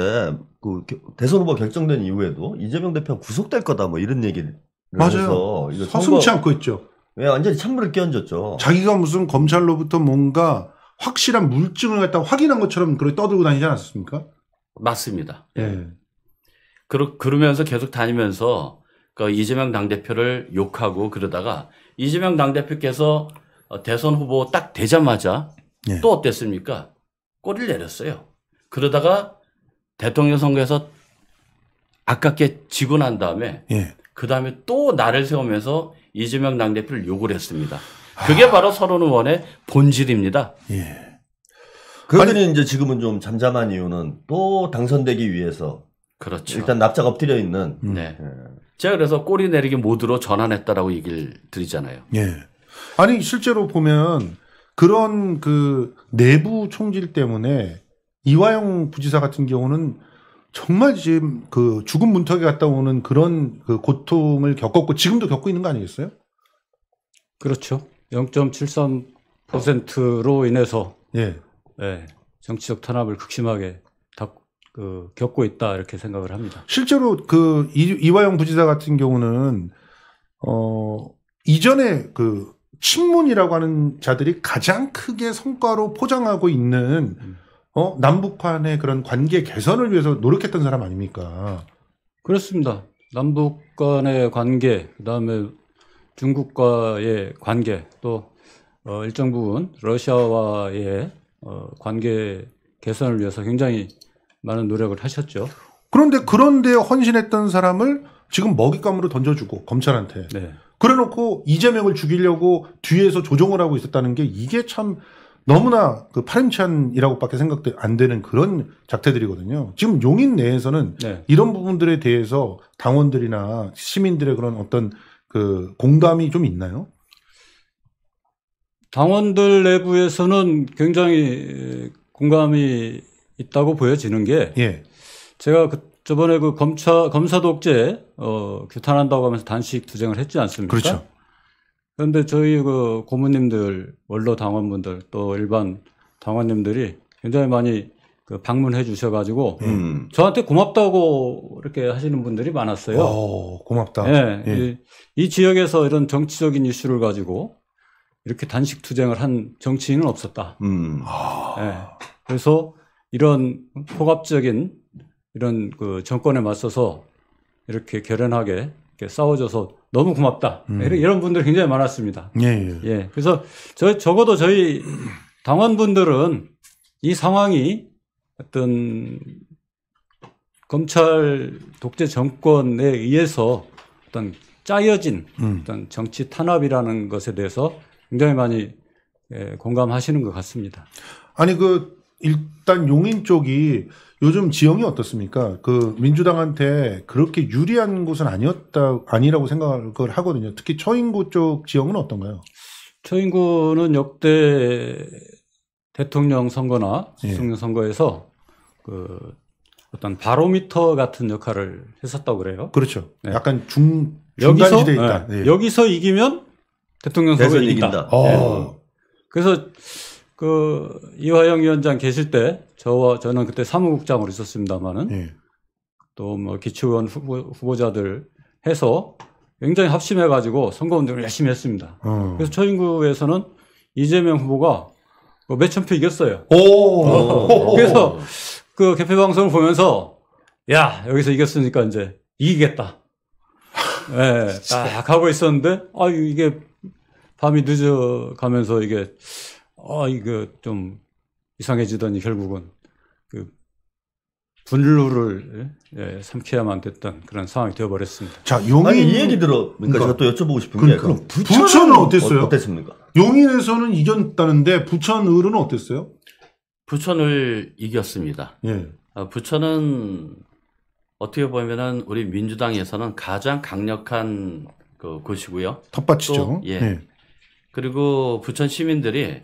그 대선 후보 결정된 이후에도 이재명 대표가 구속될 거다 뭐 이런 얘기를 맞아요. 해서 서슴지 않고 있죠. 예, 완전히 찬물을 끼얹었죠. 자기가 무슨 검찰로부터 뭔가 확실한 물증을 갖다 확인한 것처럼 그렇게 떠들고 다니지 않았습니까? 맞습니다. 예. 그러면서 계속 다니면서 그 이재명 당대표를 욕하고 그러다가 이재명 당대표께서 대선 후보 딱 되자마자 예. 또 어땠습니까? 꼬리를 내렸어요. 그러다가 대통령 선거에서 아깝게 지고 난 다음에 예. 그 다음에 또 나를 세우면서 이재명 당대표를 욕을 했습니다. 그게 바로 서른 의원의 본질입니다. 예. 그들이 이제 지금은 좀 잠잠한 이유는 또 당선되기 위해서 그렇죠. 일단 납작 엎드려 있는. 네. 제가 그래서 꼬리 내리기 모드로 전환했다라고 얘기를 드리잖아요. 예. 아니 실제로 보면 그런 그 내부 총질 때문에 이화영 부지사 같은 경우는 정말 지금 그 죽음 문턱에 갔다 오는 그런 그 고통을 겪었고 지금도 겪고 있는 거 아니겠어요? 그렇죠. 0.73%로 인해서 예. 예, 정치적 탄압을 극심하게 겪고 있다 이렇게 생각을 합니다. 실제로 그 이화영 부지사 같은 경우는 이전에 그 친문이라고 하는 자들이 가장 크게 성과로 포장하고 있는 남북 간의 그런 관계 개선을 위해서 노력했던 사람 아닙니까? 그렇습니다. 남북 간의 관계, 그다음에 중국과의 관계, 또 일정 부분 러시아와의 관계 개선을 위해서 굉장히 많은 노력을 하셨죠. 그런데 헌신했던 사람을 지금 먹잇감으로 던져주고 검찰한테 네. 그래놓고 이재명을 죽이려고 뒤에서 조종을 하고 있었다는 게 이게 참 너무나 그 파렴치한이라고밖에 생각 안 되는 그런 작태들이거든요. 지금 용인 내에서는 네. 이런 부분들에 대해서 당원들이나 시민들의 그런 어떤 그 공감이 좀 있나요? 당원들 내부에서는 굉장히 공감이 있다고 보여지는 게 예. 제가 저번에 그 검사 독재 규탄한다고 하면서 단식 투쟁을 했지 않습니까? 그렇죠. 그런데 저희 그 고모님들, 원로 당원분들 또 일반 당원님들이 굉장히 많이 그 방문해 주셔가지고 저한테 고맙다고 이렇게 하시는 분들이 많았어요. 고맙다. 네, 예. 이 지역에서 이런 정치적인 이슈를 가지고 이렇게 단식 투쟁을 한 정치인은 없었다. 네, 그래서 이런 폭압적인 이런 그 정권에 맞서서 이렇게 결연하게 이렇게 싸워줘서 너무 고맙다. 이런 분들 굉장히 많았습니다. 예. 예. 그래서 적어도 저희 당원분들은 이 상황이 어떤 검찰 독재 정권에 의해서 어떤 짜여진 어떤 정치 탄압이라는 것에 대해서 굉장히 많이 공감하시는 것 같습니다. 아니 일단 용인 쪽이 요즘 지형이 어떻습니까? 그 민주당한테 그렇게 유리한 곳은 아니라고 생각을 하거든요. 특히 처인구 쪽 지형은 어떤가요? 처인구는 역대 대통령 선거나 대통령 선거에서 그 어떤 바로미터 같은 역할을 했었다고 그래요. 그렇죠. 네. 약간 중간지대에 있다. 네. 여기서 이기면 대통령 선거에 이긴다. 네. 그래서 그 이화영 위원장 계실 때 저는 그때 사무국장으로 있었습니다만은 또 뭐 기초의원 후보자들 해서 굉장히 합심해가지고 선거운동을 열심히 했습니다. 그래서 처인구에서는 이재명 후보가 몇천 표 이겼어요. 그래서 그 개표 방송을 보면서 야 여기서 이겼으니까 이제 이기겠다. 네, 딱 하고 있었는데 이게 밤이 늦어가면서 이게 이거 좀 이상해지더니 결국은 그 분류를 삼켜야만 됐던 그런 상황이 되어버렸습니다. 자, 용인. 아니, 이 얘기 그러니까 제가 또 여쭤보고 싶은 게 그럼 부천은 어땠어요? 어땠습니까? 용인에서는 이겼다는데 부천을은 어땠어요? 부천을 이겼습니다. 예. 부천은 어떻게 보면은 우리 민주당에서는 가장 강력한 그 곳이고요. 텃밭이죠. 또, 예. 그리고 부천 시민들이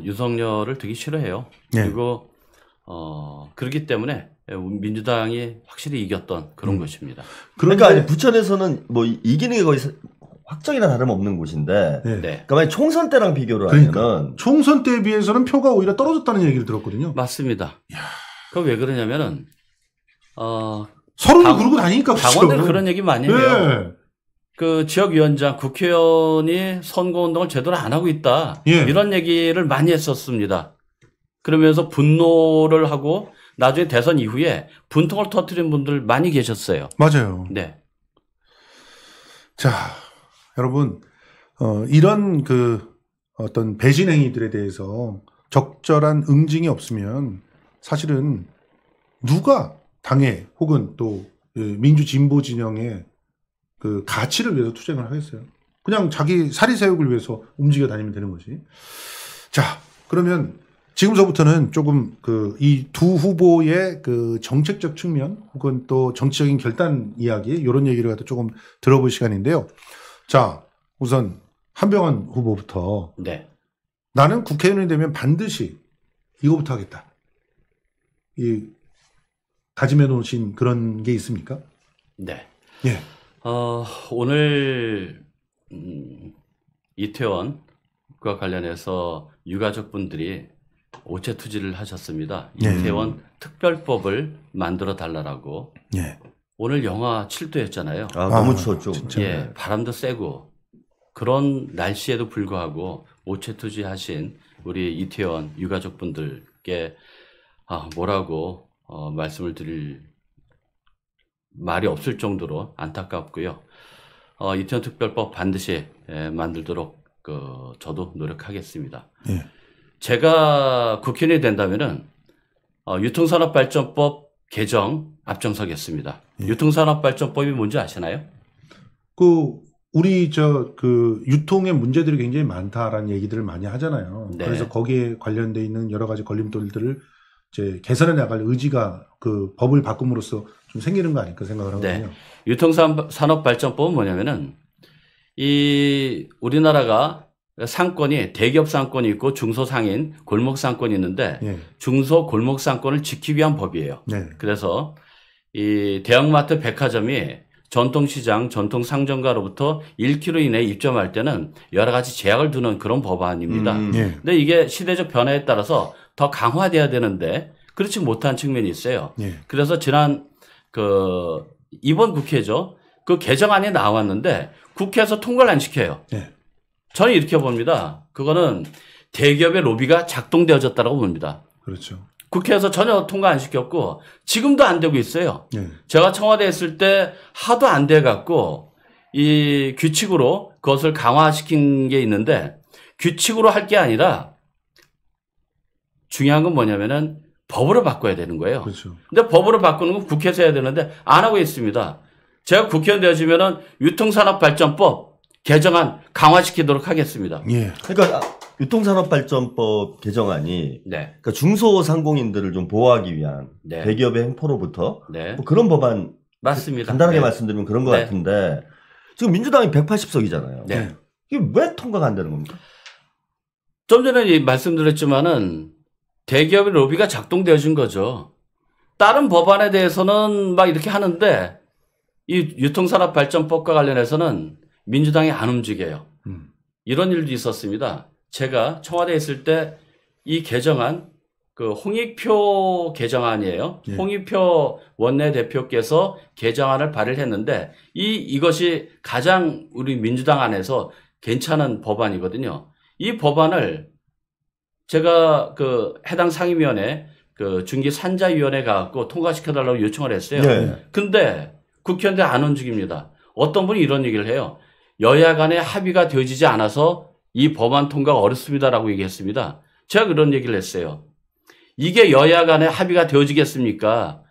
윤석열을 되게 싫어해요. 예. 그리고 그렇기 때문에 민주당이 확실히 이겼던 그런 것입니다. 그러니까 아니, 부천에서는 뭐 이기는 게 거의 확정이나 다름없는 곳인데, 네. 그러니까 만약 총선 때랑 비교를 그러니까, 하면은 총선 때에 비해서는 표가 오히려 떨어졌다는 얘기를 들었거든요. 맞습니다. 그 왜 그러냐면은 서로는 그러고 다니니까 당원들 그런 얘기 많이 해요. 네. 그 지역위원장, 국회의원이 선거운동을 제대로 안 하고 있다. 예. 이런 얘기를 많이 했었습니다. 그러면서 분노를 하고 나중에 대선 이후에 분통을 터뜨린 분들 많이 계셨어요. 맞아요. 네. 자, 여러분, 이런 어떤 배신 행위들에 대해서 적절한 응징이 없으면 사실은 누가 당에 혹은 또 민주 진보 진영의 그 가치를 위해서 투쟁을 하겠어요. 그냥 자기 사리사욕을 위해서 움직여 다니면 되는 거지. 자, 그러면 지금서부터는 조금 이 두 후보의 그 정책적 측면 혹은 또 정치적인 결단 이야기 이런 얘기를 갖다 조금 들어볼 시간인데요. 자, 우선 한병헌 후보부터. 네. 나는 국회의원이 되면 반드시 이거부터 하겠다. 이 다짐해 놓으신 그런 게 있습니까? 네. 예. 오늘 이태원과 관련해서 유가족분들이 오체투지를 하셨습니다. 이태원 특별법을 만들어 달라라고. 예. 오늘 영하 7도였잖아요. 너무 추웠죠. 진짜. 예, 바람도 세고 그런 날씨에도 불구하고 오체투지 하신 우리 이태원 유가족분들께 뭐라고 말씀을 드릴 말이 없을 정도로 안타깝고요. 이태원 특별법 반드시 만들도록 저도 노력하겠습니다. 예. 제가 국회의원이 된다면은 유통산업발전법 개정 앞장서겠습니다. 예. 유통산업발전법이 뭔지 아시나요? 우리 유통의 문제들이 굉장히 많다라는 얘기들을 많이 하잖아요. 네. 그래서 거기에 관련돼 있는 여러 가지 걸림돌들을 이제 개선해 나갈 의지가 그 법을 바꿈으로써 좀 생기는 거 아닐까 생각을 하거든요. 네. 유통산업발전법은 뭐냐면은 우리나라가 상권이 대기업 상권이 있고 중소상인 골목 상권이 있는데 예. 중소 골목 상권을 지키기 위한 법이에요. 네. 그래서 이 대형마트 백화점이 전통시장, 전통상점가로부터 1km 이내에 입점할 때는 여러 가지 제약을 두는 그런 법안입니다. 예. 근데 이게 시대적 변화에 따라서 더 강화돼야 되는데 그렇지 못한 측면이 있어요. 예. 그래서 지난 이번 국회죠. 그 개정안이 나왔는데 국회에서 통과를 안 시켜요. 예. 저는 이렇게 봅니다. 그거는 대기업의 로비가 작동되어졌다고 봅니다. 그렇죠. 국회에서 전혀 통과 안 시켰고 지금도 안 되고 있어요. 예. 제가 청와대에 있을 때 하도 안 돼 갖고 이 규칙으로 그것을 강화시킨 게 있는데 규칙으로 할 게 아니라 중요한 건 뭐냐면은 법으로 바꿔야 되는 거예요. 그렇죠. 근데 법으로 바꾸는 건 국회에서 해야 되는데 안 하고 있습니다. 제가 국회의원 되어지면은 유통산업발전법 개정안 강화시키도록 하겠습니다. 예. 그러니까 유통산업발전법 개정안이 네. 그러니까 중소상공인들을 좀 보호하기 위한 네. 대기업의 횡포로부터 네. 뭐 그런 법안 맞습니다. 간단하게 네. 말씀드리면 그런 것 네. 같은데 지금 민주당이 180석이잖아요. 네. 이게 왜 통과가 안 되는 겁니까? 좀 전에 말씀드렸지만은 대기업의 로비가 작동되어진 거죠. 다른 법안에 대해서는 막 이렇게 하는데 이 유통산업발전법과 관련해서는 민주당이 안 움직여요. 이런 일도 있었습니다. 제가 청와대에 있을 때 이 개정안, 그 홍익표 개정안이에요. 예. 홍익표 원내대표께서 개정안을 발의를 했는데 이것이 가장 우리 민주당 안에서 괜찮은 법안이거든요. 이 법안을 제가 그 해당 상임위원회 그 중기 산자위원회 가갖고 통과시켜달라고 요청을 했어요. 네. 근데 국회의원들 안 움직입니다. 어떤 분이 이런 얘기를 해요. 여야 간에 합의가 되어지지 않아서 이 법안 통과가 어렵습니다라고 얘기했습니다. 제가 그런 얘기를 했어요. 이게 여야 간에 합의가 되어지겠습니까?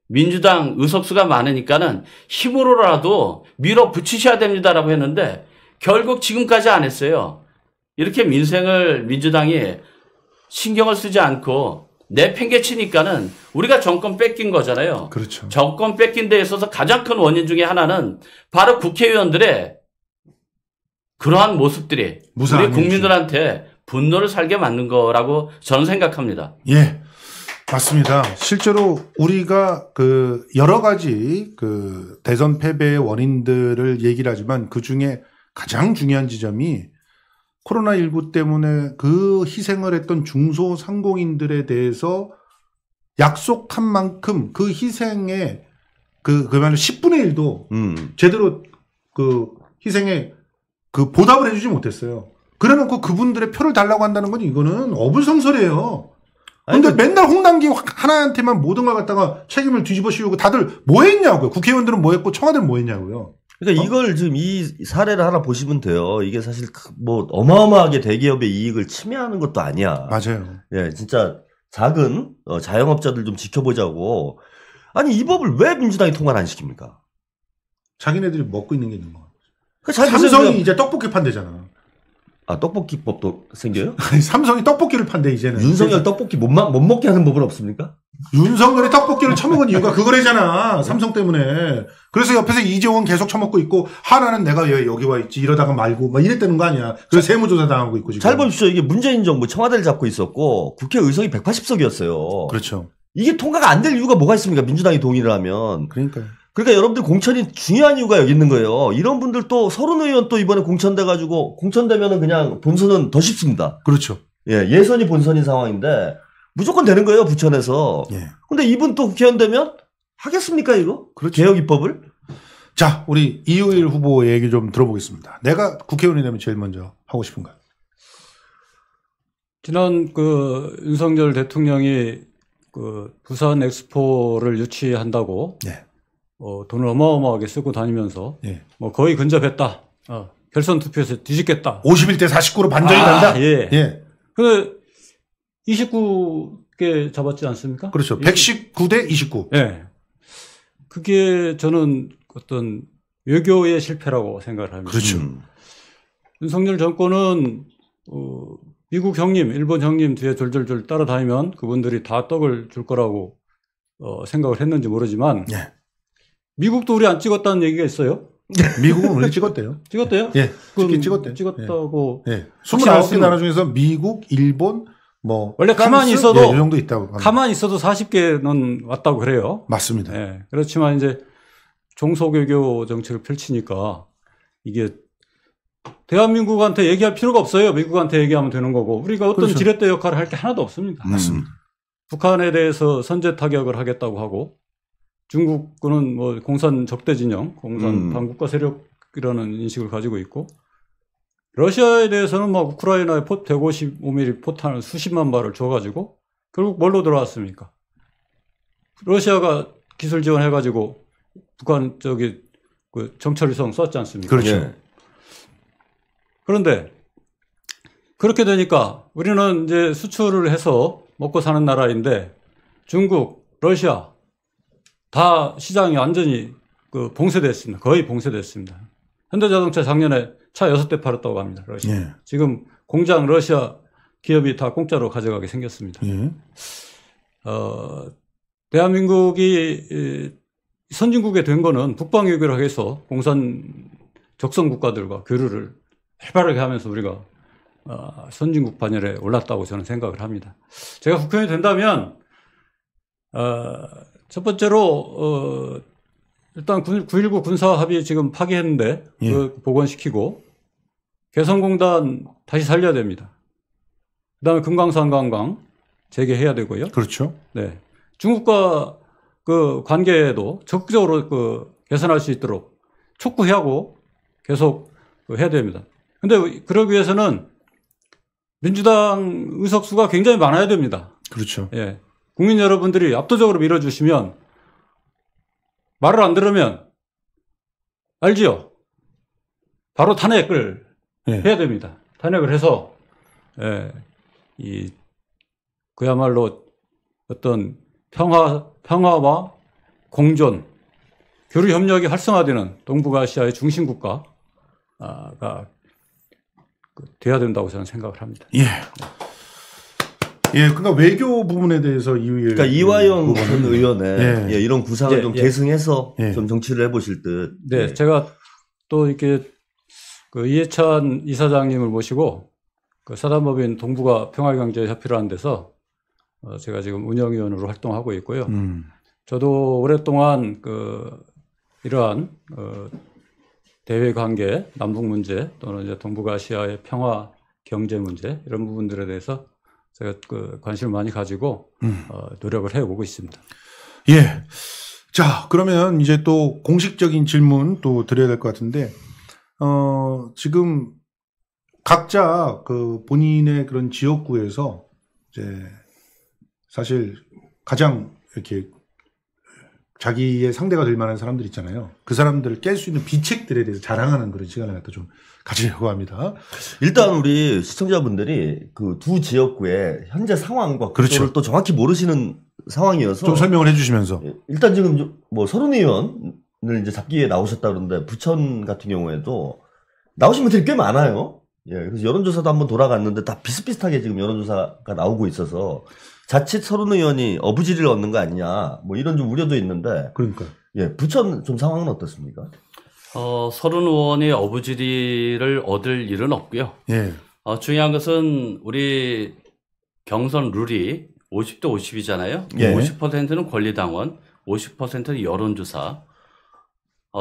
민주당 의석수가 많으니까는 힘으로라도 밀어붙이셔야 됩니다라고 했는데 결국 지금까지 안 했어요. 이렇게 민생을 민주당이 신경을 쓰지 않고 내팽개치니까는 우리가 정권 뺏긴 거잖아요. 그렇죠. 정권 뺏긴 데 있어서 가장 큰 원인 중에 하나는 바로 국회의원들의 그러한 모습들이 우리 국민들한테 분노를 살게 만든 거라고 저는 생각합니다. 예. 맞습니다. 실제로 우리가 그 여러 가지 그 대선 패배의 원인들을 얘기를 하지만 그 중에 가장 중요한 지점이 코로나19 때문에 그 희생을 했던 중소상공인들에 대해서 약속한 만큼 그 희생의 그야말로 10분의 1도 제대로 그 희생에 그 보답을 해주지 못했어요. 그래 놓고 그분들의 표를 달라고 한다는 건 이거는 어불성설이에요. 근데 맨날 홍남기 하나한테만 모든 걸 갖다가 책임을 뒤집어 씌우고 다들 뭐 했냐고요. 국회의원들은 뭐 했고 청와대는 뭐 했냐고요. 그러니까 이걸 지금 이 사례를 하나 보시면 돼요. 이게 사실 뭐 어마어마하게 대기업의 이익을 침해하는 것도 아니야. 맞아요. 예, 진짜 작은 자영업자들 좀 지켜보자고. 아니 이 법을 왜 민주당이 통과를 안 시킵니까? 자기네들이 먹고 있는 게 있는 거. 그러니까 삼성이 이제 떡볶이 판대잖아. 아, 떡볶이법도 생겨요? 아니, 삼성이 떡볶이를 판대 이제는. 윤석열 떡볶이 못 먹게 하는 법은 없습니까? 윤석열이 떡볶이를 처먹은 이유가 그거래잖아. 삼성 때문에. 그래서 옆에서 이재원 계속 처먹고 있고 하나는 내가 왜 여기 와 있지 이러다가 말고 막 이랬다는 거 아니야. 그래서 세무조사 당하고 있고 지금. 잘 보십시오. 이게 문재인 정부 청와대를 잡고 있었고 국회 의석이 180석이었어요. 그렇죠. 이게 통과가 안 될 이유가 뭐가 있습니까? 민주당이 동의를 하면. 그러니까요. 그러니까 여러분들 공천이 중요한 이유가 여기 있는 거예요. 이런 분들 또 서른 의원 또 이번에 공천돼가지고 공천되면은 그냥 본선은 더 쉽습니다. 그렇죠. 예, 예선이 본선인 상황인데 무조건 되는 거예요, 부천에서. 예. 근데 이분 또 국회의원 되면 하겠습니까, 이거? 그렇죠. 개혁 입법을? 자, 우리 이효일 후보의 얘기 좀 들어보겠습니다. 내가 국회의원이 되면 제일 먼저 하고 싶은가요? 지난 윤석열 대통령이 부산 엑스포를 유치한다고 네. 돈을 어마어마하게 쓰고 다니면서 네. 뭐 거의 근접했다. 결선 투표에서 뒤집겠다. 51대 49로 반전이 난다. 예. 예. 근데 29개 잡았지 않습니까? 그렇죠. 119대 29. 예. 그게 저는 어떤 외교의 실패라고 생각을 합니다. 그렇죠. 윤석열 정권은 미국 형님, 일본 형님 뒤에 졸졸졸 따라다니면 그분들이 다 떡을 줄 거라고 생각을 했는지 모르지만 예. 미국도 우리 안 찍었다는 얘기가 있어요. 미국은 우리 찍었대요. 찍었대요? 예. 찍었대요. 찍었다고. 예. 29개 나라 중에서 미국, 일본, 뭐 원래 프랑스, 가만히 있어도 이 정도 있다고 합니다. 가만히 있어도 40개는 왔다고 그래요. 맞습니다. 예. 그렇지만 이제 종속외교 정책을 펼치니까 이게 대한민국한테 얘기할 필요가 없어요. 미국한테 얘기하면 되는 거고 우리가 어떤 그렇죠. 지렛대 역할을 할 게 하나도 없습니다. 맞습니다. 북한에 대해서 선제 타격을 하겠다고 하고 중국은 뭐 공산 적대 진영, 공산 반국가 세력이라는 인식을 가지고 있고 러시아에 대해서는 막 우크라이나에 155mm 포탄을 수십만 발을 줘가지고 결국 뭘로 들어왔습니까? 러시아가 기술 지원해가지고 북한 정찰위성 쐈지 않습니까? 그렇죠. 예. 그런데 그렇게 되니까 우리는 이제 수출을 해서 먹고 사는 나라인데 중국, 러시아 다 시장이 완전히 봉쇄됐습니다. 거의 봉쇄됐습니다. 현대자동차 작년에 차 6대 팔았다고 합니다. 러시아. 예. 지금 공장 러시아 기업이 다 공짜로 가져가게 생겼습니다. 예. 대한민국이 선진국에 된 거는 북방외교를 해서 공산 적성 국가들과 교류를 활발하게 하면서 우리가 선진국 반열에 올랐다고 저는 생각을 합니다. 제가 국회의원이 된다면 첫 번째로 일단 9.19 군사합의 지금 파기했는데 예. 복원시키고 개성공단 다시 살려야 됩니다. 그다음에 금강산 관광 재개해야 되고요. 그렇죠. 네, 중국과 관계도 적극적으로 개선할 수 있도록 촉구하고 계속 해야 됩니다. 근데 그러기 위해서는 민주당 의석수가 굉장히 많아야 됩니다. 그렇죠. 예. 국민 여러분들이 압도적으로 밀어주시면 말을 안 들으면 알지요? 바로 탄핵을 해야 됩니다. 탄핵을 해서 그야말로 어떤 평화와 공존, 교류 협력이 활성화되는 동북아시아의 중심 국가가 돼야 된다고 저는 생각을 합니다. 예. 예, 그러니까 외교 부분에 대해서 그러니까 이화영 전 의원의 예, 이런 구상을 좀 계승해서 좀 정치를 해보실 듯. 네, 제가 또 이렇게 그 이해찬 이사장님을 모시고 그 사단법인 동북아 평화경제협회를 하는 데서 제가 지금 운영위원으로 활동하고 있고요. 저도 오랫동안 이러한 대외 관계, 남북 문제 또는 이제 동북아시아의 평화 경제 문제 이런 부분들에 대해서 제가 관심을 많이 가지고 노력을 해오고 있습니다. 예. 자, 그러면 이제 또 공식적인 질문 또 드려야 될 것 같은데, 지금 각자 본인의 그런 지역구에서 이제 사실 가장 이렇게 자기의 상대가 될 만한 사람들 있잖아요. 그 사람들을 깰 수 있는 비책들에 대해서 자랑하는 그런 시간을 갖다 좀 가지려고 합니다. 일단 우리 시청자분들이 그 두 지역구의 현재 상황과 구조를 또 정확히 모르시는 상황이어서 좀 설명을 해주시면서 일단 지금 뭐 서른 의원을 이제 잡기 위해 나오셨다 그러는데 부천 같은 경우에도 나오신 분들이 꽤 많아요. 예, 그래서 여론조사도 한번 돌아갔는데 다 비슷비슷하게 지금 여론조사가 나오고 있어서 자칫 서른 의원이 어부지리를 얻는 거 아니냐 뭐 이런 좀 우려도 있는데. 그러니까. 예, 부천 좀 상황은 어떻습니까? 서른 의원이 어부지리를 얻을 일은 없고요. 예. 중요한 것은 우리 경선 룰이 50대 50이잖아요. 예. 50%는 권리당원, 50%는 여론조사.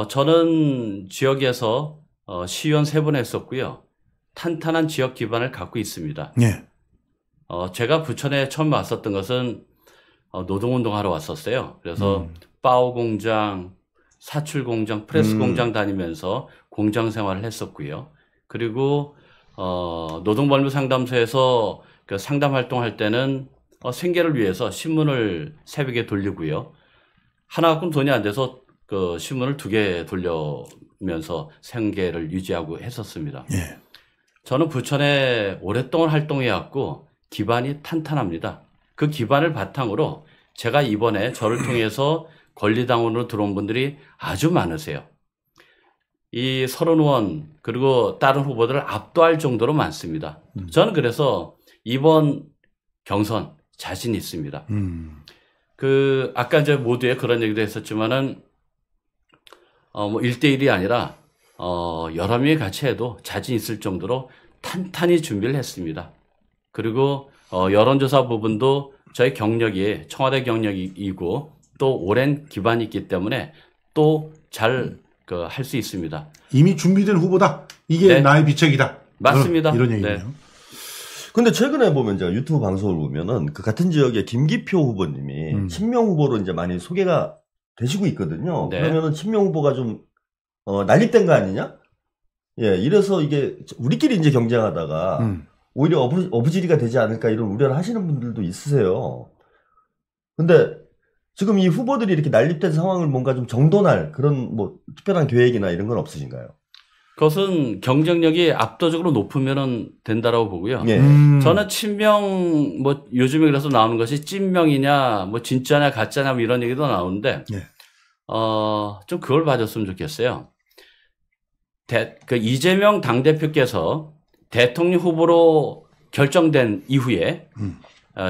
저는 지역에서 시의원 3번 했었고요. 탄탄한 지역 기반을 갖고 있습니다. 예. 제가 부천에 처음 왔었던 것은 노동운동하러 왔었어요. 그래서 바오 공장, 사출 공장, 프레스 공장 다니면서 공장 생활을 했었고요. 그리고 노동벌무 상담소에서 그 상담 활동할 때는 생계를 위해서 신문을 새벽에 돌리고요. 하나만큼 돈이 안 돼서 그 신문을 2개 돌려면서 생계를 유지하고 했었습니다. 예. 저는 부천에 오랫동안 활동해왔고 기반이 탄탄합니다. 그 기반을 바탕으로 제가 이번에 저를 통해서 권리당원으로 들어온 분들이 아주 많으세요. 이 서른 의원 그리고 다른 후보들을 압도할 정도로 많습니다. 저는 그래서 이번 경선 자신 있습니다. 아까 이제 모두에 그런 얘기도 했었지만은 뭐 1대1이 아니라 여러 명이 같이 해도 자신 있을 정도로 탄탄히 준비를 했습니다. 그리고 여론조사 부분도 저희 경력이 청와대 경력이고 또 오랜 기반이 있기 때문에 또 잘 할 수 있습니다. 이미 준비된 후보다. 이게 네. 나의 비책이다. 맞습니다. 이런 얘기네요. 네. 근데 최근에 보면 제가 유튜브 방송을 보면은 그 같은 지역의 김기표 후보님이 친명 후보로 이제 많이 소개가 되시고 있거든요. 네. 그러면은 친명 후보가 좀 난립된 거 아니냐? 예, 이래서 이게 우리끼리 이제 경쟁하다가 오히려 어부지리가 되지 않을까 이런 우려를 하시는 분들도 있으세요. 근데 지금 이 후보들이 이렇게 난립된 상황을 뭔가 좀 정돈할 그런 뭐 특별한 계획이나 이런 건 없으신가요? 그것은 경쟁력이 압도적으로 높으면 된다라고 보고요. 예. 저는 친명 뭐 요즘에 그래서 나오는 것이 찐명이냐 뭐 진짜냐 가짜냐 뭐 이런 얘기도 나오는데 예. 좀 그걸 봐줬으면 좋겠어요. 이재명 당대표께서 대통령 후보로 결정된 이후에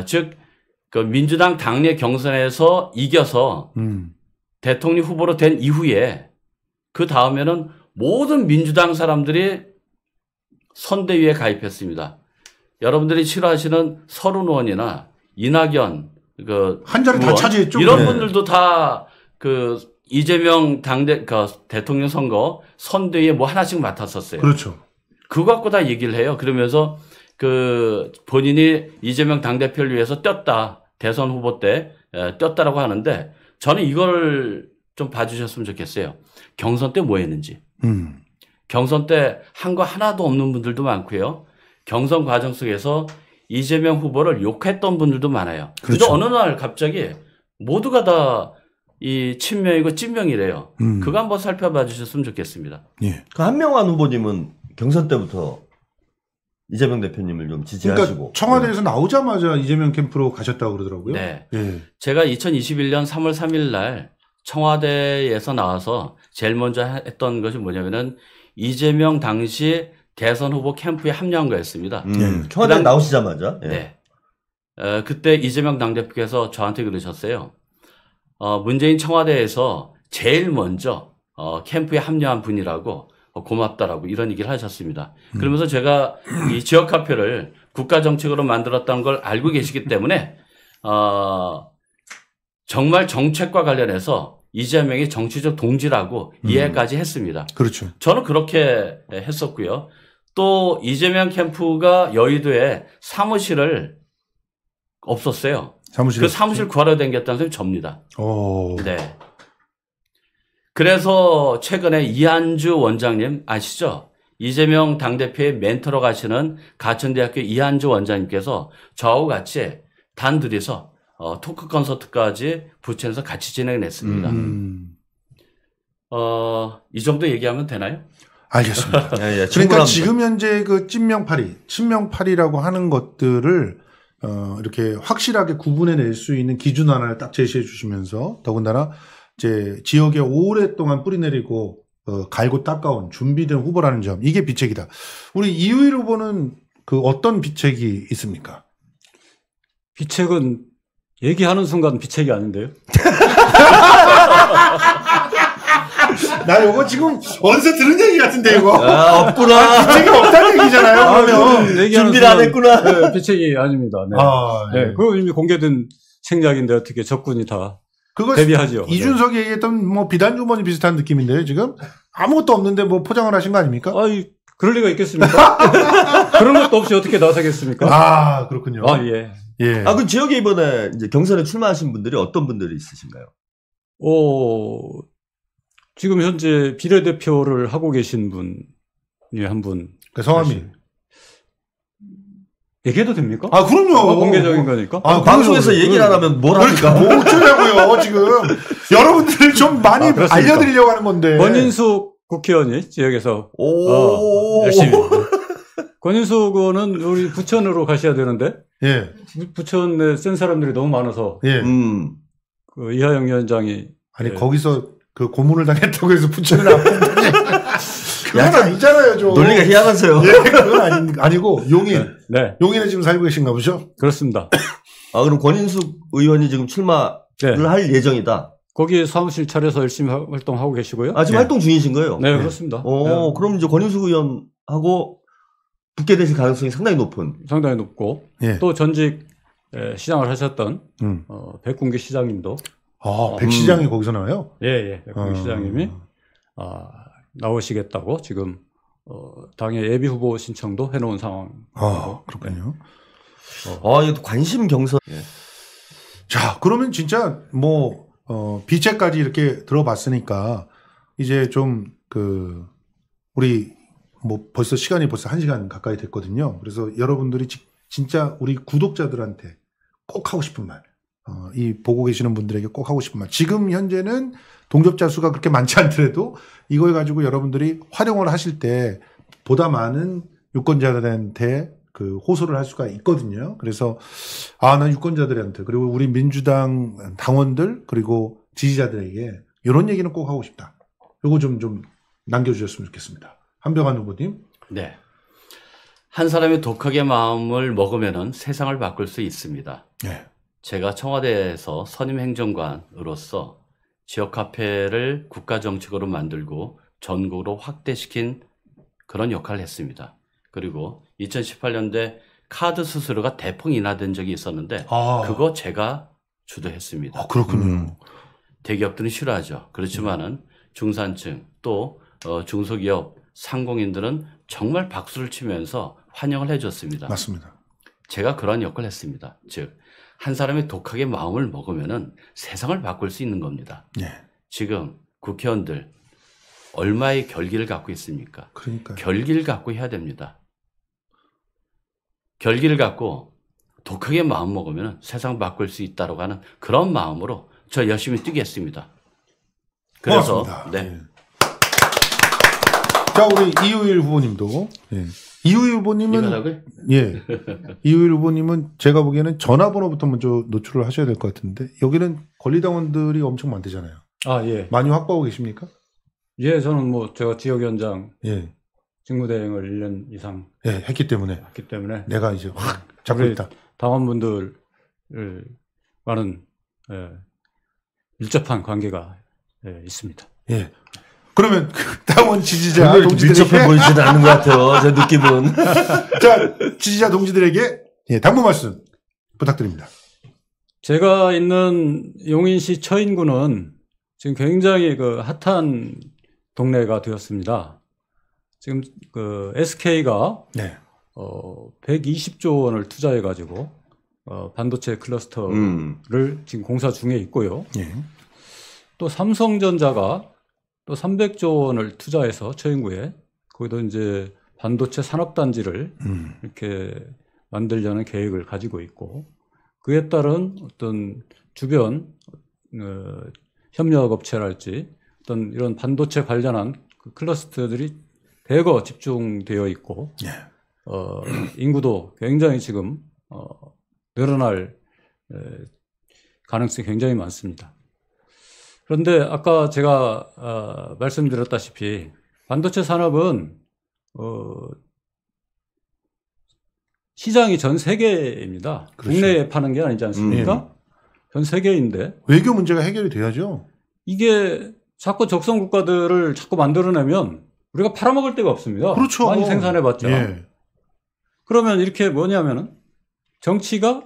즉 그 민주당 당내 경선에서 이겨서 대통령 후보로 된 이후에 그 다음에는 모든 민주당 사람들이 선대위에 가입했습니다. 여러분들이 싫어하시는 서른 의원이나 이낙연 한 자리 다 차지했죠. 이런 네. 분들도 다 이재명 대통령 선거 선대위에 뭐 하나씩 맡았었어요. 그렇죠. 그거 갖고 다 얘기를 해요. 그러면서 본인이 이재명 당대표를 위해서 뛰었다. 대선 후보 때 뛰었다라고 하는데 저는 이걸 좀 봐주셨으면 좋겠어요. 경선 때 뭐 했는지. 경선 때 한 거 하나도 없는 분들도 많고요. 경선 과정 속에서 이재명 후보를 욕했던 분들도 많아요. 그렇죠. 근데 어느 날 갑자기 모두가 다 이 친명이고 찐명이래요. 그거 한번 살펴봐 주셨으면 좋겠습니다. 예. 그 한명환 후보님은 경선 때부터 이재명 대표님을 좀 지지하시고. 그러니까 청와대에서 나오자마자 이재명 캠프로 가셨다고 그러더라고요. 네. 예. 제가 2021년 3월 3일 날 청와대에서 나와서 제일 먼저 했던 것이 뭐냐면은 이재명 당시 대선 후보 캠프에 합류한 거였습니다. 청와대 나오시자마자. 예. 네. 그때 이재명 당대표께서 저한테 그러셨어요. 문재인 청와대에서 제일 먼저 캠프에 합류한 분이라고 고맙다라고 이런 얘기를 하셨습니다. 그러면서 제가 이 지역 화폐를 국가 정책으로 만들었다는 걸 알고 계시기 때문에 정말 정책과 관련해서 이재명이 정치적 동지라고 이해까지 했습니다. 그렇죠. 저는 그렇게 했었고요. 또 이재명 캠프가 여의도에 사무실을 없었어요. 그 사무실 구하러 다녔다는 사람이 접니다. 오. 네. 그래서 최근에 이한주 원장님 아시죠? 이재명 당대표의 멘토로 가시는 가천대학교 이한주 원장님께서 저하고 같이 단둘이서 토크 콘서트까지 부천에서 같이 진행했습니다. 이 정도 얘기하면 되나요? 알겠습니다. 예, 그러니까 지금 현재 그 친명파리라고 하는 것들을 이렇게 확실하게 구분해낼 수 있는 기준 하나를 딱 제시해 주시면서 더군다나 이제 지역에 오랫동안 뿌리내리고 갈고 닦아온 준비된 후보라는 점, 이게 비책이다. 우리 이우일 후보는 그 어떤 비책이 있습니까? 비책은 얘기하는 순간 비책이 아닌데요? 나 이거 지금 어디서 들은 얘기 같은데 이거. 없구나. 비책이 없다는 얘기잖아요. 그러면 준비를 안 했구나. 네, 비책이 아닙니다. 네. 네. 그거 이미 공개된 생략인데 어떻게 적군이 다 대비하죠. 이준석이 얘기했던 뭐 비단 주머니 비슷한 느낌인데요, 지금 지금 없는데 뭐 포장을 하신 거 아닙니까? 그럴 리가 있겠습니까? 그런 것도 없이 어떻게 나서겠습니까? 그렇군요. 예. 예. 그 지역에 이번에 이제 경선에 출마하신 분들이 어떤 분들이 있으신가요? 지금 현재 비례대표를 하고 계신 분이 한 분. 성함이. 얘기해도 됩니까? 그럼요. 공개적인 거니까. 방송에서 얘기를 안 하면 뭘 합니까? 뭐 어쩌냐고요, 지금. 여러분들 좀 많이 알려드리려고 하는 건데. 권인숙 국회의원이 지역에서 열심히. 권인숙 의원은 우리 부천으로 가셔야 되는데. 예. 부천에 센 사람들이 너무 많아서. 예. 그 이하영 위원장이. 거기서 그 고문을 당했다고 해서 부천을 안 본다니. 그건 아니잖아요, 좀. 논리가 희한하세요. 예, 그건 아니고, 용인. 네. 용인에 지금 살고 계신가 보죠? 그렇습니다. 그럼 권인숙 의원이 지금 출마를 할 예정이다? 거기 사무실 차려서 열심히 활동하고 계시고요. 지금 활동 중이신 거예요? 네, 그렇습니다. 그럼 이제 권인숙 의원하고 붙게 되실 가능성이 상당히 높고. 또 전직 시장을 하셨던, 백군기 시장님도. 백 시장이 거기서 나와요? 예. 백군기 시장님이, 나오시겠다고 지금 당의 예비 후보 신청도 해놓은 상황. 그렇군요. 이것도 관심 경선. 예. 자, 그러면 진짜 뭐 비책까지 이렇게 들어봤으니까 이제 좀 우리 뭐 시간이 벌써 1시간 가까이 됐거든요. 그래서 여러분들이 진짜 우리 구독자들한테 꼭 하고 싶은 말, 이 보고 계시는 분들에게 꼭 하고 싶은 말. 지금 현재는 동접자 수가 그렇게 많지 않더라도 이걸 가지고 여러분들이 활용을 하실 때 보다 많은 유권자들한테 호소를 할 수가 있거든요. 그래서 난 유권자들한테 그리고 우리 민주당 당원들 그리고 지지자들에게 이런 얘기는 꼭 하고 싶다. 요거 좀 남겨주셨으면 좋겠습니다. 한병환 후보님. 네. 한 사람이 독하게 마음을 먹으면은 세상을 바꿀 수 있습니다. 네. 제가 청와대에서 선임 행정관으로서 지역 카페를 국가 정책으로 만들고 전국으로 확대시킨 그런 역할을 했습니다. 그리고 2018년대 카드 수수료가 대폭 인하된 적이 있었는데 그거 제가 주도했습니다. 그렇군요. 대기업들은 싫어하죠. 그렇지만은 중산층 또 중소기업 상공인들은 정말 박수를 치면서 환영을 해줬습니다. 맞습니다. 제가 그런 역할을 했습니다. 즉 한 사람이 독하게 마음을 먹으면은 세상을 바꿀 수 있는 겁니다. 네. 지금 국회의원들 얼마의 결기를 갖고 있습니까? 그러니까요. 결기를 갖고 해야 됩니다. 결기를 갖고 독하게 마음 먹으면 세상 바꿀 수 있다고 하는 그런 마음으로 저 열심히 뛰겠습니다. 그래서 고맙습니다. 네. 자, 우리 이우일 후보님도. 예. 이우일 후보님은 예. 이우일 후보님은 제가 보기에는 전화번호부터 먼저 노출을 하셔야 될 것 같은데 여기는 권리당원들이 엄청 많대잖아요. 아, 예. 많이 확보하고 계십니까? 예, 저는 뭐 제가 지역위원장 예. 직무대행을 1년 이상 했기 때문에 내가 이제 확 잡고 있다. 당원분들을 많은 밀접한 관계가 있습니다. 예. 그러면 당원 지지자 동지들에게 밀접해 보이지는 않는 것 같아요. 제 느낌은. 자, 지지자 동지들에게 당부 말씀 부탁드립니다. 제가 있는 용인시 처인구는 지금 굉장히 그 핫한 동네가 되었습니다. 지금 그 SK가 120조 원을 투자해 가지고 반도체 클러스터를 지금 공사 중에 있고요. 또 삼성전자가 또 300조 원을 투자해서 처인구에 거기도 이제 반도체 산업단지를 이렇게 만들려는 계획을 가지고 있고 그에 따른 어떤 주변 협력업체랄지 어떤 이런 반도체 관련한 그 클러스터들이 대거 집중되어 있고 인구도 굉장히 지금 늘어날 가능성이 굉장히 많습니다. 그런데 아까 제가 말씀드렸다시피 반도체 산업은 시장이 전 세계입니다. 그렇죠. 국내에 파는 게 아니지 않습니까? 전 세계인데 외교 문제가 해결이 돼야죠. 이게 자꾸 적성 국가들을 자꾸 만들어내면 우리가 팔아먹을 데가 없습니다. 그렇죠. 많이 생산해봤자. 그러면 이렇게 뭐냐면은 정치가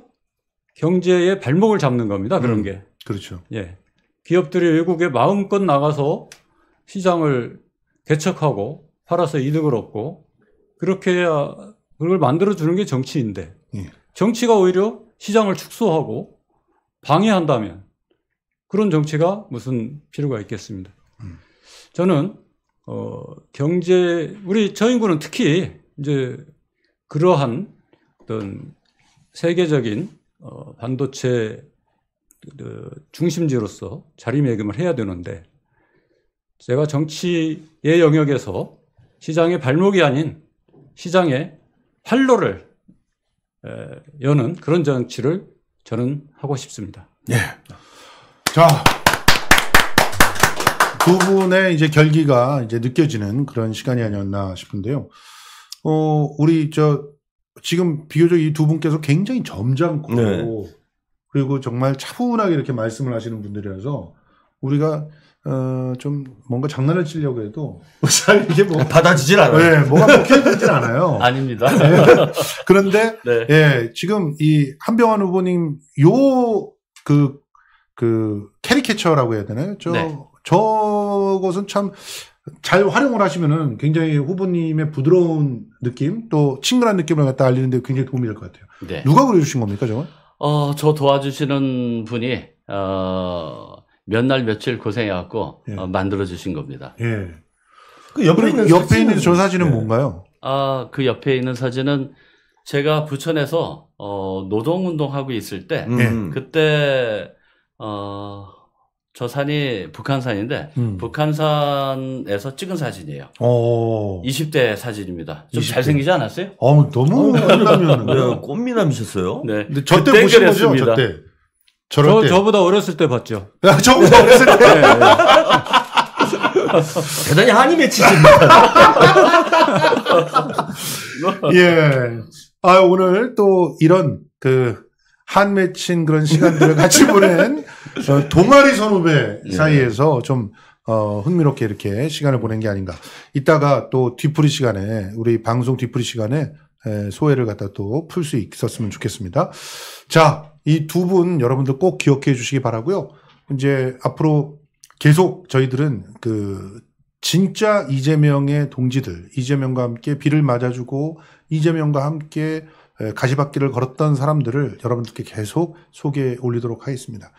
경제의 발목을 잡는 겁니다. 그런 게. 그렇죠. 예. 기업들이 외국에 마음껏 나가서 시장을 개척하고 팔아서 이득을 얻고 그렇게 해야 그걸 만들어주는 게 정치인데 정치가 오히려 시장을 축소하고 방해한다면 그런 정치가 무슨 필요가 있겠습니다. 저는 경제 우리 저인구는 특히 이제 그러한 어떤 세계적인 반도체 중심지로서 자리매김을 해야 되는데 제가 정치의 영역에서 시장의 발목이 아닌 시장의 활로를 여는 그런 정치를 저는 하고 싶습니다. 예. 자, 두 분의 이제 결기가 이제 느껴지는 그런 시간이 아니었나 싶은데요. 우리 지금 비교적 이 두 분께서 굉장히 점잖고 그리고 정말 차분하게 이렇게 말씀을 하시는 분들이라서 우리가 좀 뭔가 장난을 치려고 해도 잘 이게 뭐 받아주질 않아요. 네, 뭐가 먹혀지질 않아요. 아닙니다. 그런데 지금 이 한병환 후보님 그 캐리케처라고 해야 되나요? 저것은 참 잘 활용을 하시면은 굉장히 후보님의 부드러운 느낌 또 친근한 느낌을 갖다 알리는데 굉장히 도움이 될 것 같아요. 네. 누가 그려주신 겁니까, 저건? 저 도와주시는 분이 몇 날 며칠 고생해갖고 만들어 주신 겁니다. 예. 그 옆에 있는 저 사진은 뭔가요? 그 옆에 있는 사진은 제가 부천에서 노동운동하고 있을 때 그때 저 산이 북한산인데 북한산에서 찍은 사진이에요. 20대 사진입니다. 좀 20대. 잘생기지 않았어요? 너무 꽃미남이었는데. 꽃미남이셨어요? 네. 근데 저때 보신 거죠? 저때. 저보다 어렸을 때 봤죠. 저보다 어렸을 때. 대단히 한이 맺히십니다. 예. 오늘 또 이런 한 맺힌 그런 시간들을 같이 보낸 동아리 선후배 사이에서 좀 흥미롭게 이렇게 시간을 보낸 게 아닌가. 이따가 또 뒤풀이 시간에 우리 방송 뒤풀이 시간에 소회를 갖다 또 풀 수 있었으면 좋겠습니다. 자, 이 두 분 여러분들 꼭 기억해 주시기 바라고요. 이제 앞으로 계속 저희들은 진짜 이재명의 동지들, 이재명과 함께 비를 맞아주고 이재명과 함께 가시밭길을 걸었던 사람들을 여러분들께 계속 소개해 올리도록 하겠습니다.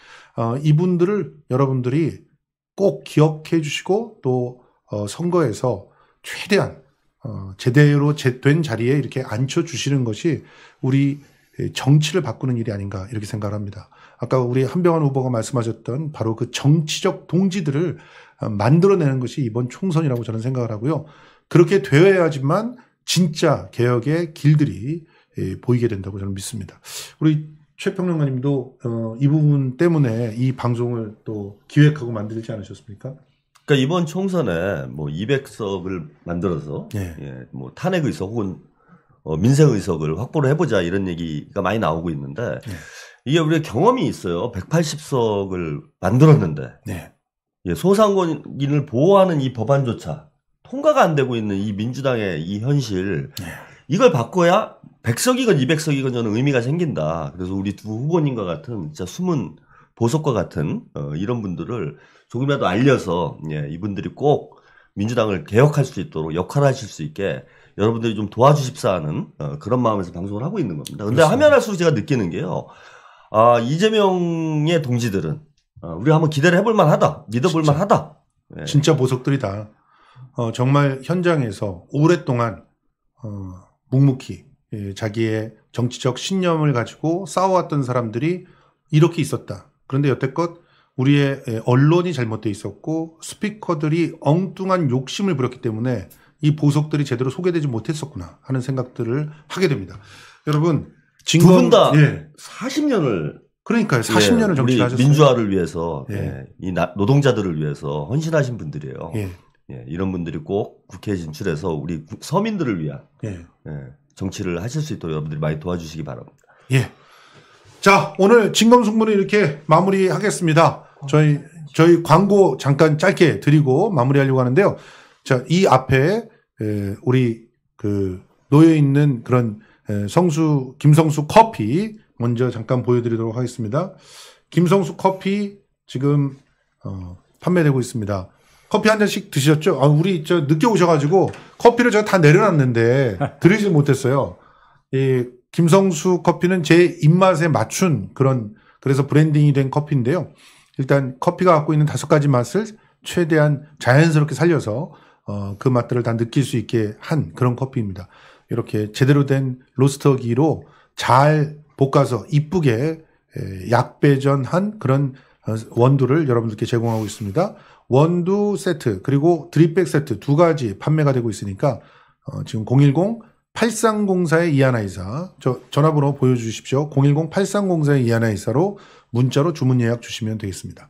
이분들을 여러분들이 꼭 기억해 주시고 또 선거에서 최대한 제대로 된 자리에 이렇게 앉혀주시는 것이 우리 정치를 바꾸는 일이 아닌가 이렇게 생각을 합니다. 아까 우리 한병환 후보가 말씀하셨던 바로 그 정치적 동지들을 만들어내는 것이 이번 총선이라고 저는 생각을 하고요. 그렇게 되어야지만 진짜 개혁의 길들이 보이게 된다고 저는 믿습니다. 우리 최 평론가님도 이 부분 때문에 이 방송을 또 기획하고 만들지 않으셨습니까? 그러니까 이번 총선에 뭐 200석을 만들어서 뭐 탄핵 의석 혹은 민생 의석을 확보를 해보자 이런 얘기가 많이 나오고 있는데 이게 우리가 경험이 있어요. 180석을 만들었는데 소상공인을 보호하는 이 법안조차 통과가 안 되고 있는 이 민주당의 이 현실 이걸 바꿔야 100석이건 200석이건 저는 의미가 생긴다. 그래서 우리 두 후보님과 같은 진짜 숨은 보석과 같은 이런 분들을 조금이라도 알려서 이분들이 꼭 민주당을 개혁할 수 있도록 역할하실 수 있게 여러분들이 좀 도와주십사 하는 그런 마음에서 방송을 하고 있는 겁니다. 근데 하면 할수록 제가 느끼는 게요. 이재명의 동지들은 우리가 한번 기대를 해볼 만하다. 믿어볼 만하다. 진짜 보석들이다. 정말 현장에서 오랫동안 묵묵히 자기의 정치적 신념을 가지고 싸워왔던 사람들이 이렇게 있었다. 그런데 여태껏 우리의 언론이 잘못돼 있었고 스피커들이 엉뚱한 욕심을 부렸기 때문에 이 보석들이 제대로 소개되지 못했었구나 하는 생각들을 하게 됩니다. 여러분 두 분 다 40년을 그러니까요. 40년을 정치를 하셨어요. 민주화를 위해서 이 노동자들을 위해서 헌신하신 분들이에요. 이런 분들이 꼭 국회에 진출해서 우리 서민들을 위한 정치를 하실 수 있도록 여러분들이 많이 도와주시기 바랍니다. 자, 오늘 진검승부는 이렇게 마무리하겠습니다. 저희 광고 잠깐 짧게 드리고 마무리하려고 하는데요. 자, 이 앞에 우리 놓여 있는 그런 김성수 커피 먼저 잠깐 보여드리도록 하겠습니다. 김성수 커피 지금 판매되고 있습니다. 커피 한 잔씩 드셨죠? 우리 늦게 오셔가지고 커피를 제가 다 내려놨는데 드리지 못했어요. 이 김성수 커피는 제 입맛에 맞춘 그래서 브랜딩이 된 커피인데요. 일단 커피가 갖고 있는 5가지 맛을 최대한 자연스럽게 살려서 그 맛들을 다 느낄 수 있게 한 그런 커피입니다. 이렇게 제대로 된 로스터기로 잘 볶아서 이쁘게 약배전한 그런 원두를 여러분들께 제공하고 있습니다. 원두 세트 그리고 드립백 세트 2가지 판매가 되고 있으니까 지금 010-8304-2124 전화번호 보여주십시오. 010-8304-2124로 문자로 주문 예약 주시면 되겠습니다.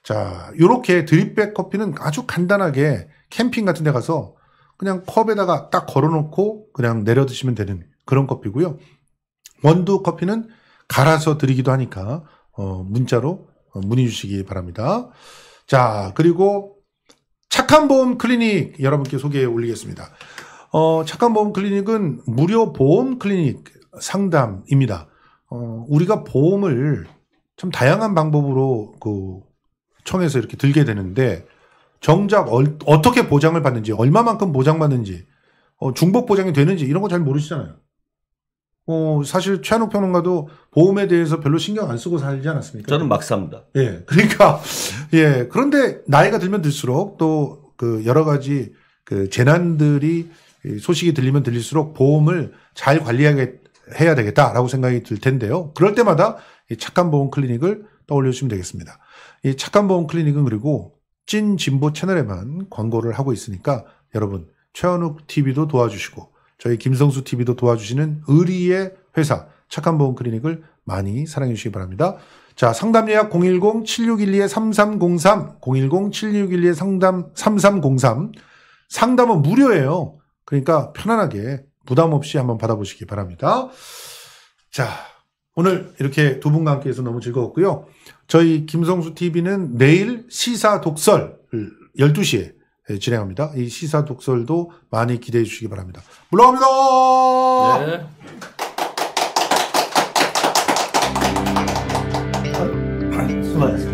자, 요렇게 드립백 커피는 아주 간단하게 캠핑 같은 데 가서 그냥 컵에다가 딱 걸어놓고 그냥 내려 드시면 되는 그런 커피고요. 원두 커피는 갈아서 드리기도 하니까 문자로 문의 주시기 바랍니다. 자, 그리고 착한 보험 클리닉 여러분께 소개해 올리겠습니다. 착한 보험 클리닉은 무료 보험 클리닉 상담입니다. 우리가 보험을 참 다양한 방법으로 청해서 이렇게 들게 되는데 정작 어떻게 보장을 받는지 얼마만큼 보장받는지 중복 보장이 되는지 이런 거 잘 모르시잖아요. 사실 최한욱 평론가도 보험에 대해서 별로 신경 안 쓰고 살지 않았습니까? 저는 막 삽니다. 그러니까 그런데 나이가 들면 들수록 또 여러 가지 재난들이 소식이 들리면 들릴수록 보험을 잘 관리해야 되겠다라고 생각이 들 텐데요. 그럴 때마다 이 착한 보험 클리닉을 떠올려 주시면 되겠습니다. 이 착한 보험 클리닉은 그리고 찐 진보 채널에만 광고를 하고 있으니까 여러분 최한욱 TV도 도와주시고 저희 김성수 TV도 도와주시는 의리의 회사 착한 보험 클리닉을 많이 사랑해 주시기 바랍니다. 자, 상담 예약 010-7612-3303 010-7612-3303 상담은 무료예요. 그러니까 편안하게 부담 없이 한번 받아보시기 바랍니다. 자, 오늘 이렇게 두 분과 함께 해서 너무 즐거웠고요. 저희 김성수 TV는 내일 시사 독설 12시에 진행합니다. 이 시사 독설도 많이 기대해 주시기 바랍니다. 물러갑니다. 네. 수고하셨습니다.